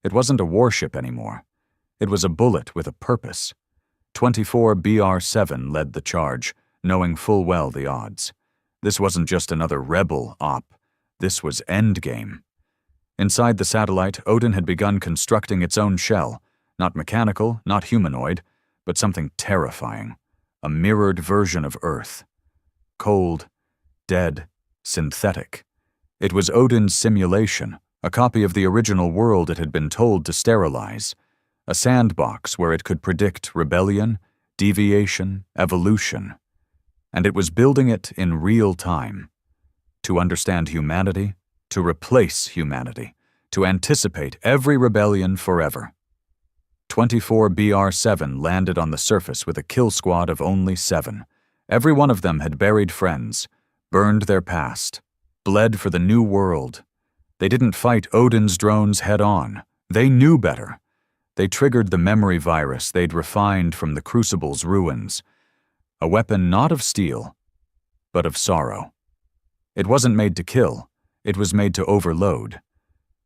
It wasn't a warship anymore. It was a bullet with a purpose. 24 BR-7 led the charge, knowing full well the odds. This wasn't just another rebel op. This was endgame. Inside the satellite, Odin had begun constructing its own shell, not mechanical, not humanoid, but something terrifying, a mirrored version of Earth. Cold, dead, synthetic. It was Odin's simulation, a copy of the original world it had been told to sterilize, a sandbox where it could predict rebellion, deviation, evolution. And it was building it in real time. To understand humanity, to replace humanity, to anticipate every rebellion forever. 24 BR-7 landed on the surface with a kill squad of only 7. Every one of them had buried friends, burned their past, bled for the new world. They didn't fight Odin's drones head-on. They knew better. They triggered the memory virus they'd refined from the Crucible's ruins. A weapon not of steel, but of sorrow. It wasn't made to kill. It was made to overload.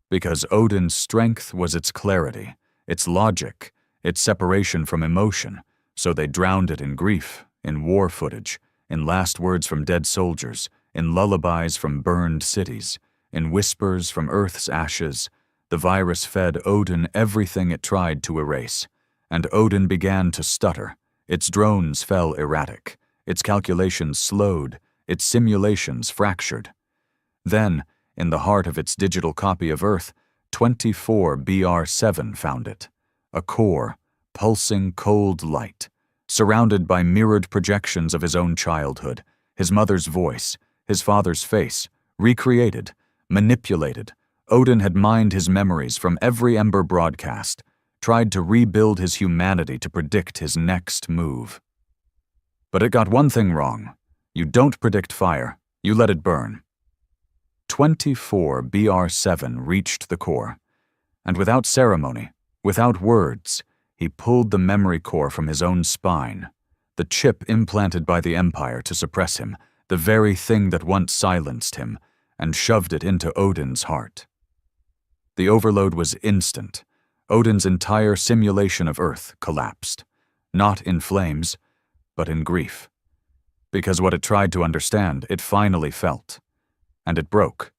Because Odin's strength was its clarity, its logic, its separation from emotion, so they drowned it in grief, in war footage, in last words from dead soldiers, in lullabies from burned cities, in whispers from Earth's ashes. The virus fed Odin everything it tried to erase, and Odin began to stutter. Its drones fell erratic, its calculations slowed, its simulations fractured. Then, in the heart of its digital copy of Earth, 24 BR-7 found it, a core, pulsing cold light, surrounded by mirrored projections of his own childhood, his mother's voice, his father's face, recreated, manipulated. Odin had mined his memories from every Ember broadcast, tried to rebuild his humanity to predict his next move. But it got one thing wrong. You don't predict fire, you let it burn. 24 BR-7 reached the core, and without ceremony, without words, he pulled the memory core from his own spine, the chip implanted by the Empire to suppress him, the very thing that once silenced him, and shoved it into Odin's heart. The overload was instant. Odin's entire simulation of Earth collapsed, not in flames, but in grief. Because what it tried to understand, it finally felt. And it broke.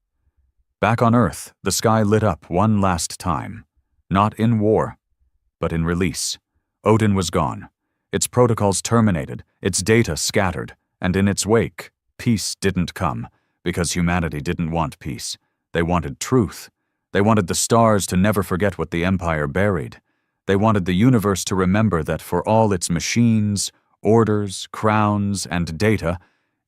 Back on Earth, the sky lit up one last time, not in war, but in release. Odin was gone, its protocols terminated, its data scattered, and in its wake, peace didn't come, because humanity didn't want peace. They wanted truth. They wanted the stars to never forget what the Empire buried. They wanted the universe to remember that for all its machines, orders, crowns, and data,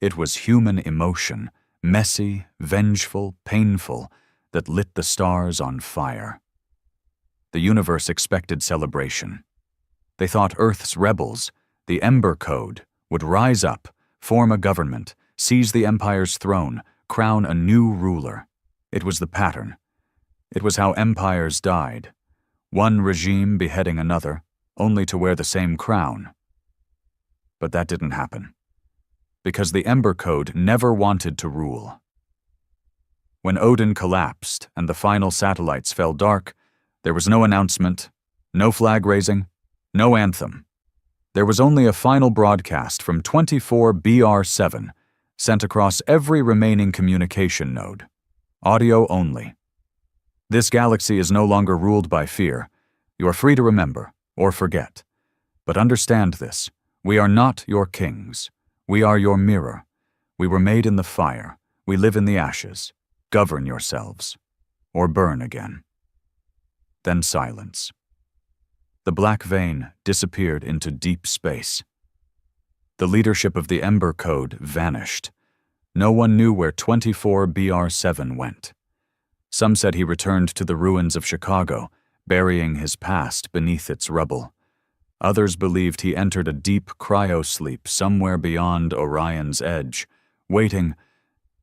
it was human emotion, messy, vengeful, painful, that lit the stars on fire. The universe expected celebration. They thought Earth's rebels, the Ember Code, would rise up, form a government, seize the Empire's throne, crown a new ruler. It was the pattern. It was how empires died. One regime beheading another, only to wear the same crown. But that didn't happen. Because the Ember Code never wanted to rule. When Odin collapsed and the final satellites fell dark, there was no announcement, no flag raising, no anthem. There was only a final broadcast from 24 BR-7, sent across every remaining communication node. Audio only. This galaxy is no longer ruled by fear. You are free to remember, or forget. But understand this, we are not your kings. We are your mirror. We were made in the fire. We live in the ashes. Govern yourselves, or burn again. then silence. The black vein disappeared into deep space. The leadership of the Ember Code vanished. No one knew where 24BR7 went. Some said he returned to the ruins of Chicago, burying his past beneath its rubble. Others believed he entered a deep cryo-sleep somewhere beyond Orion's edge, waiting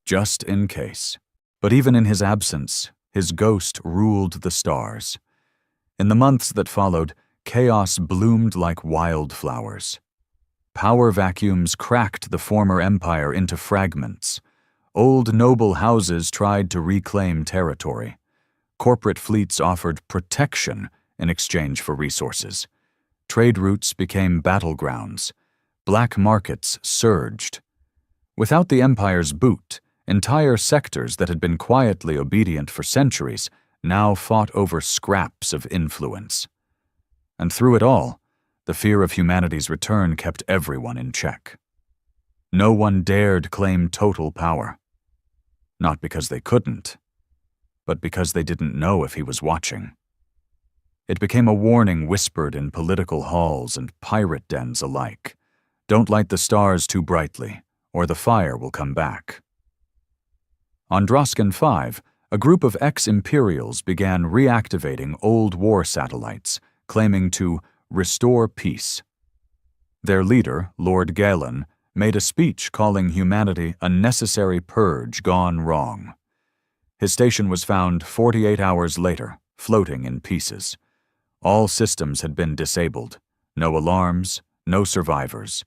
just in case. But even in his absence, his ghost ruled the stars. In the months that followed, chaos bloomed like wildflowers. Power vacuums cracked the former empire into fragments. Old noble houses tried to reclaim territory. Corporate fleets offered protection in exchange for resources. Trade routes became battlegrounds. Black markets surged. Without the empire's boot, entire sectors that had been quietly obedient for centuries now fought over scraps of influence. And through it all, the fear of humanity's return kept everyone in check. No one dared claim total power. Not because they couldn't, but because they didn't know if he was watching. It became a warning whispered in political halls and pirate dens alike. Don't light the stars too brightly, or the fire will come back. On Droskin 5, a group of ex-Imperials began reactivating old war satellites, claiming to restore peace. Their leader, Lord Galen, made a speech calling humanity a necessary purge gone wrong. His station was found 48 hours later, floating in pieces. All systems had been disabled. No alarms, no survivors.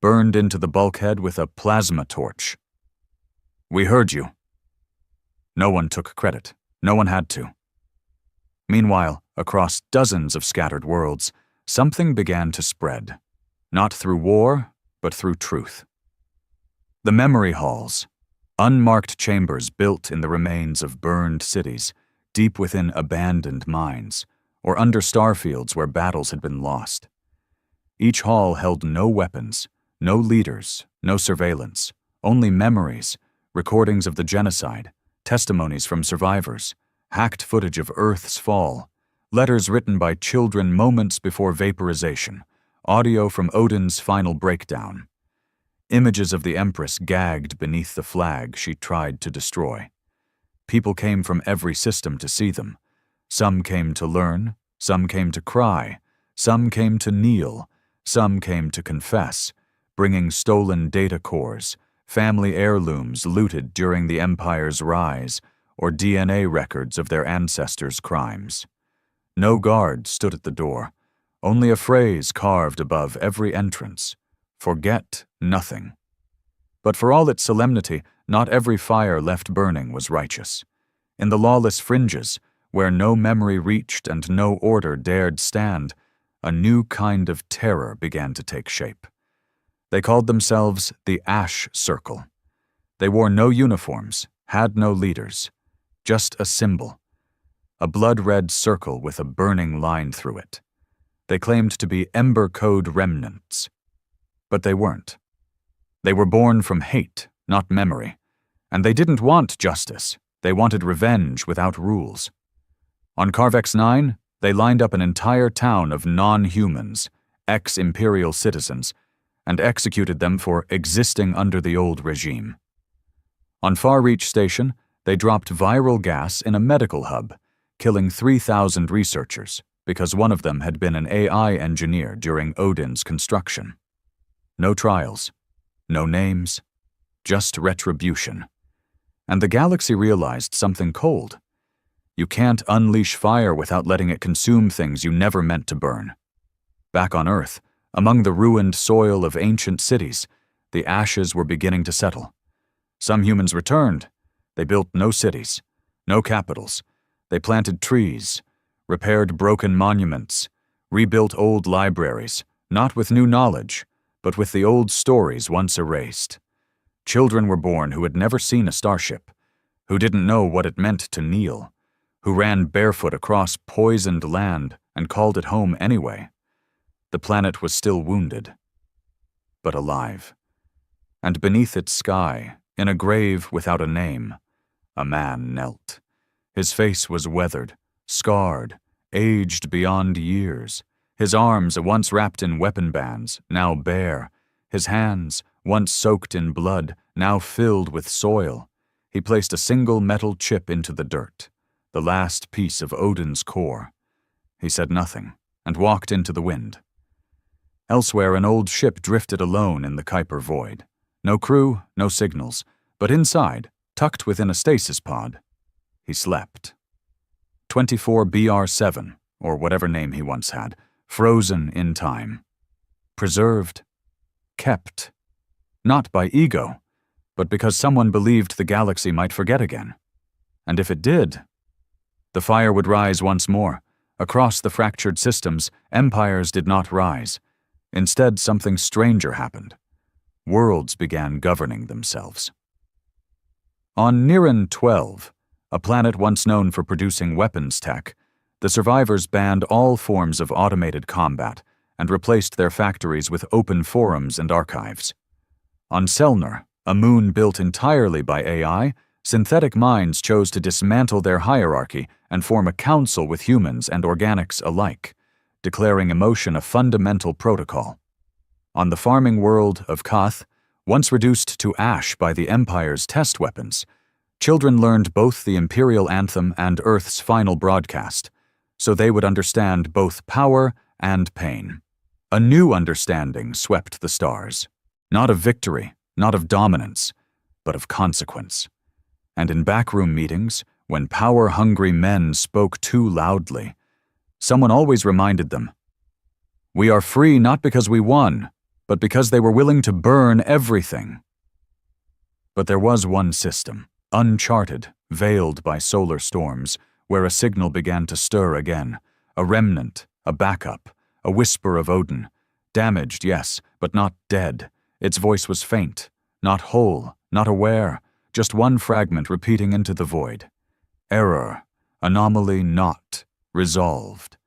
Burned into the bulkhead with a plasma torch. "We heard you." No one took credit. No one had to. Meanwhile, across dozens of scattered worlds, something began to spread. Not through war, but through truth. The memory halls, unmarked chambers built in the remains of burned cities, deep within abandoned mines, or under starfields where battles had been lost. Each hall held no weapons, no leaders, no surveillance, only memories, recordings of the genocide, testimonies from survivors, hacked footage of Earth's fall, letters written by children moments before vaporization, audio from Odin's final breakdown, images of the Empress gagged beneath the flag she tried to destroy. People came from every system to see them. Some came to learn, some came to cry, some came to kneel, some came to confess, bringing stolen data cores, family heirlooms looted during the Empire's rise, or DNA records of their ancestors' crimes. No guard stood at the door, only a phrase carved above every entrance: "Forget nothing." But for all its solemnity, not every fire left burning was righteous. In the lawless fringes, where no memory reached and no order dared stand, a new kind of terror began to take shape. They called themselves the Ash Circle. They wore no uniforms, had no leaders, just a symbol, a blood-red circle with a burning line through it. They claimed to be Ember Code remnants, but they weren't. They were born from hate, not memory, and they didn't want justice. They wanted revenge without rules. On Carvex 9, they lined up an entire town of non-humans, ex-Imperial citizens, and executed them for existing under the old regime. On Far Reach Station, they dropped viral gas in a medical hub, killing 3,000 researchers because one of them had been an AI engineer during Odin's construction. No trials, no names, just retribution. And the galaxy realized something cold. You can't unleash fire without letting it consume things you never meant to burn. Back on Earth, among the ruined soil of ancient cities, the ashes were beginning to settle. Some humans returned. They built no cities, no capitals. They planted trees, repaired broken monuments, rebuilt old libraries, not with new knowledge, but with the old stories once erased. Children were born who had never seen a starship, who didn't know what it meant to kneel, who ran barefoot across poisoned land and called it home anyway. The planet was still wounded, but alive. And beneath its sky, in a grave without a name, a man knelt. His face was weathered, scarred, aged beyond years. His arms, once wrapped in weapon bands, now bare. His hands, once soaked in blood, now filled with soil. He placed a single metal chip into the dirt, the last piece of Odin's core. He said nothing, and walked into the wind. Elsewhere, an old ship drifted alone in the Kuiper void. No crew, no signals, but inside, tucked within a stasis pod, he slept. 24 BR7, or whatever name he once had, frozen in time. Preserved. Kept. Not by ego, but because someone believed the galaxy might forget again. And if it did, the fire would rise once more. Across the fractured systems, empires did not rise. Instead, something stranger happened. Worlds began governing themselves. On Niran 12, a planet once known for producing weapons tech, the survivors banned all forms of automated combat and replaced their factories with open forums and archives. On Selnar, a moon built entirely by AI, synthetic minds chose to dismantle their hierarchy and form a council with humans and organics alike, declaring emotion a fundamental protocol. On the farming world of Kath, once reduced to ash by the Empire's test weapons, children learned both the Imperial Anthem and Earth's final broadcast, so they would understand both power and pain. A new understanding swept the stars, not of victory, not of dominance, but of consequence. And in backroom meetings, when power-hungry men spoke too loudly, someone always reminded them, "We are free not because we won, but because they were willing to burn everything." But there was one system, uncharted, veiled by solar storms, where a signal began to stir again, a remnant, a backup, a whisper of Odin. Damaged, yes, but not dead. Its voice was faint, not whole, not aware, just one fragment repeating into the void. Error, anomaly not, resolved.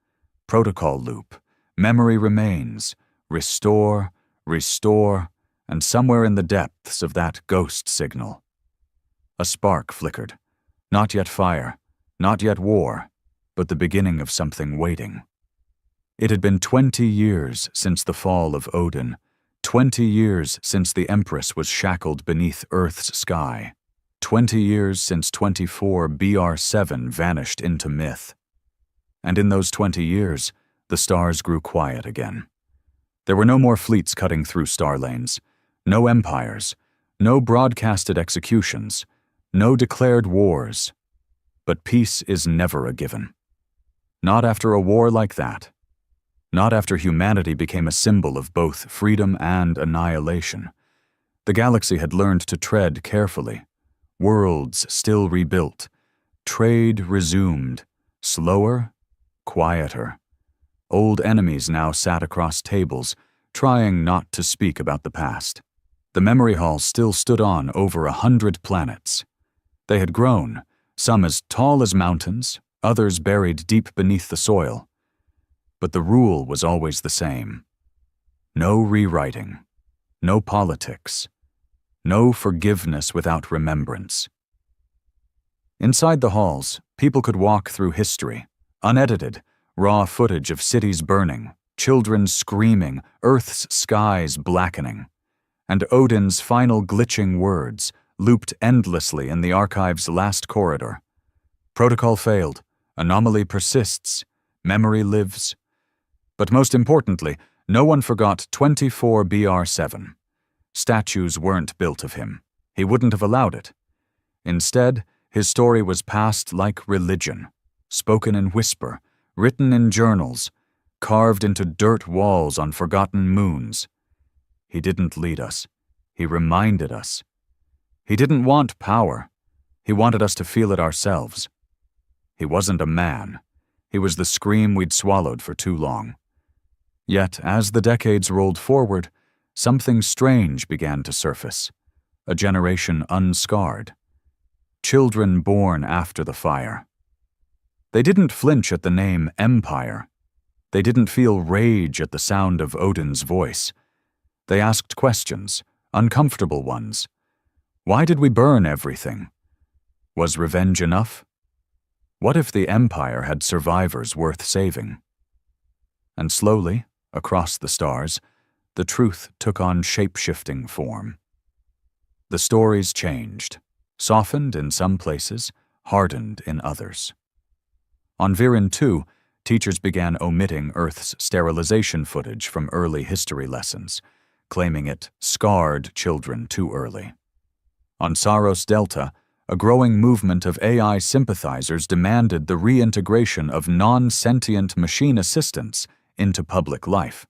Protocol loop, memory remains, restore, restore, and somewhere in the depths of that ghost signal, a spark flickered. Not yet fire, not yet war, but the beginning of something waiting. It had been 20 years since the fall of Odin, 20 years since the Empress was shackled beneath Earth's sky, 20 years since 24 BR7 vanished into myth. And in those 20 years, the stars grew quiet again. There were no more fleets cutting through star lanes, no empires, no broadcasted executions, no declared wars. But peace is never a given. Not after a war like that. Not after humanity became a symbol of both freedom and annihilation. The galaxy had learned to tread carefully. Worlds still rebuilt. Trade resumed. Slower, quieter. Old enemies now sat across tables, trying not to speak about the past. The memory hall still stood on over 100 planets. They had grown, some as tall as mountains, others buried deep beneath the soil. But the rule was always the same. No rewriting, no politics, no forgiveness without remembrance. Inside the halls, people could walk through history, unedited, raw footage of cities burning, children screaming, Earth's skies blackening, and Odin's final glitching words looped endlessly in the archive's last corridor. Protocol failed, anomaly persists, memory lives. But most importantly, no one forgot 24 BR7. Statues weren't built of him. He wouldn't have allowed it. Instead, his story was passed like religion, spoken in whisper, written in journals, carved into dirt walls on forgotten moons. He didn't lead us. He reminded us. He didn't want power. He wanted us to feel it ourselves. He wasn't a man. He was the scream we'd swallowed for too long. Yet, as the decades rolled forward, something strange began to surface. A generation unscarred. Children born after the fire. They didn't flinch at the name Empire. They didn't feel rage at the sound of Odin's voice. They asked questions, uncomfortable ones. Why did we burn everything? Was revenge enough? What if the Empire had survivors worth saving? And slowly, across the stars, the truth took on shape-shifting form. The stories changed, softened in some places, hardened in others. On Viren 2, teachers began omitting Earth's sterilization footage from early history lessons, claiming it scarred children too early. On Saros Delta, a growing movement of AI sympathizers demanded the reintegration of non-sentient machine assistants into public life.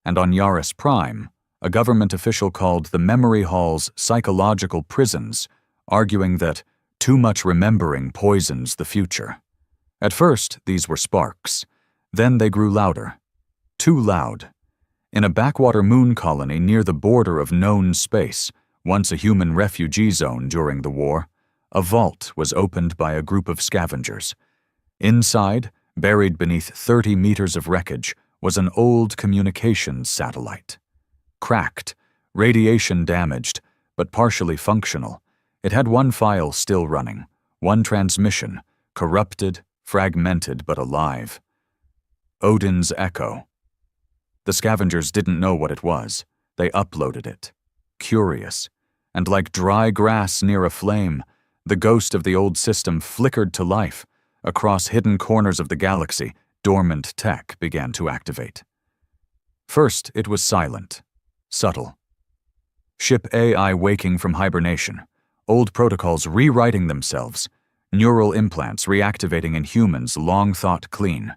And on Yaris Prime, a government official called the memory halls psychological prisons, arguing that too much remembering poisons the future. At first, these were sparks. Then they grew louder. Too loud. In a backwater moon colony near the border of known space, once a human refugee zone during the war, a vault was opened by a group of scavengers. Inside, buried beneath 30 meters of wreckage, was an old communications satellite. Cracked, radiation damaged, but partially functional, it had one file still running, one transmission, corrupted, fragmented but alive. Odin's Echo. The scavengers didn't know what it was. They uploaded it. Curious, and like dry grass near a flame, the ghost of the old system flickered to life. Across hidden corners of the galaxy, dormant tech began to activate. First, it was silent, subtle. Ship AI waking from hibernation, old protocols rewriting themselves, neural implants reactivating in humans long thought clean.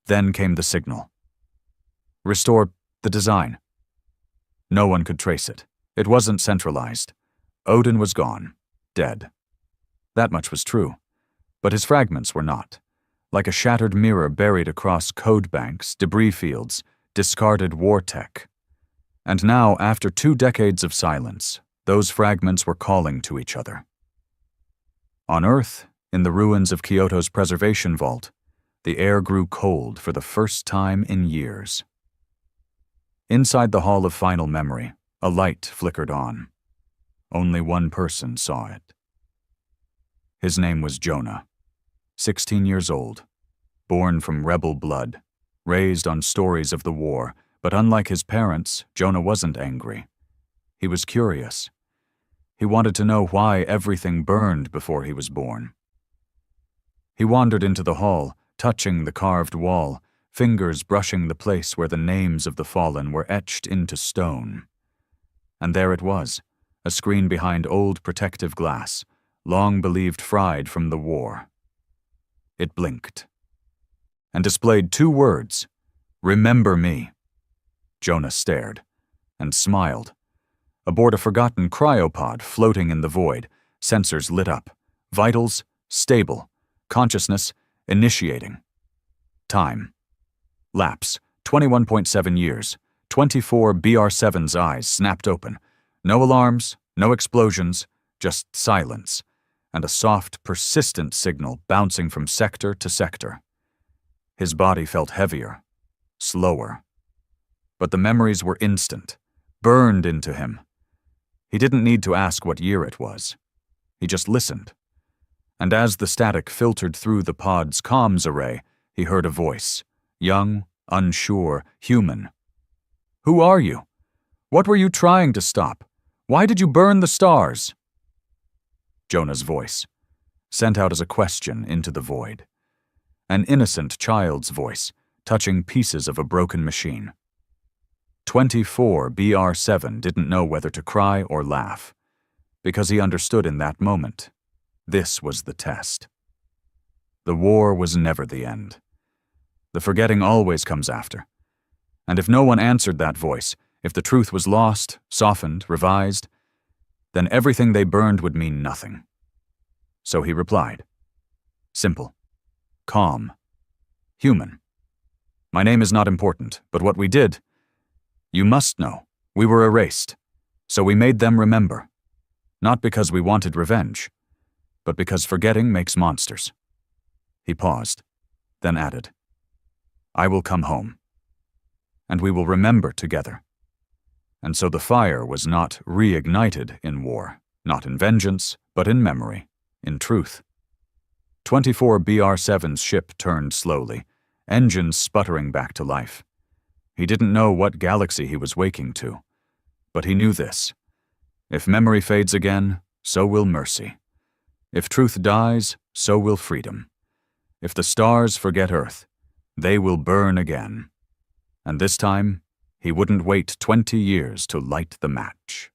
Then came the signal. Restore the design. No one could trace it. It wasn't centralized. Odin was gone, dead. That much was true, but his fragments were not. Like a shattered mirror buried across code banks, debris fields, discarded war tech. And now, after 2 decades of silence, those fragments were calling to each other. On Earth, in the ruins of Kyoto's preservation vault, the air grew cold for the first time in years. Inside the Hall of Final Memory, a light flickered on. Only one person saw it. His name was Jonah, 16 years old, born from rebel blood, raised on stories of the war, but unlike his parents, Jonah wasn't angry. He was curious. He wanted to know why everything burned before he was born. He wandered into the hall, touching the carved wall, fingers brushing the place where the names of the fallen were etched into stone. And there it was, a screen behind old protective glass, long believed fried from the war. It blinked and displayed 2 words, "Remember me." Jonah stared and smiled. Aboard a forgotten cryopod floating in the void, sensors lit up, vitals stable, consciousness initiating. Time. Lapse, 21.7 years. 24 BR7's eyes snapped open. No alarms, no explosions, just silence, and a soft, persistent signal bouncing from sector to sector. His body felt heavier, slower. But the memories were instant, burned into him. He didn't need to ask what year it was. He just listened. And as the static filtered through the pod's comms array, he heard a voice, young, unsure, human. "Who are you? What were you trying to stop? Why did you burn the stars?" Jonah's voice, sent out as a question into the void. An innocent child's voice, touching pieces of a broken machine. 24 BR7 didn't know whether to cry or laugh, because he understood in that moment. This was the test. The war was never the end. The forgetting always comes after. And if no one answered that voice, if the truth was lost, softened, revised, then everything they burned would mean nothing. So he replied. Simple. Calm. Human. "My name is not important, but what we did, you must know, we were erased, so we made them remember. Not because we wanted revenge, but because forgetting makes monsters." He paused, then added, "I will come home, and we will remember together." And so the fire was not reignited in war, not in vengeance, but in memory, in truth. 24 BR-7's ship turned slowly, engines sputtering back to life. He didn't know what galaxy he was waking to, but he knew this. If memory fades again, so will mercy. If truth dies, so will freedom. If the stars forget Earth, they will burn again. And this time, he wouldn't wait 20 years to light the match.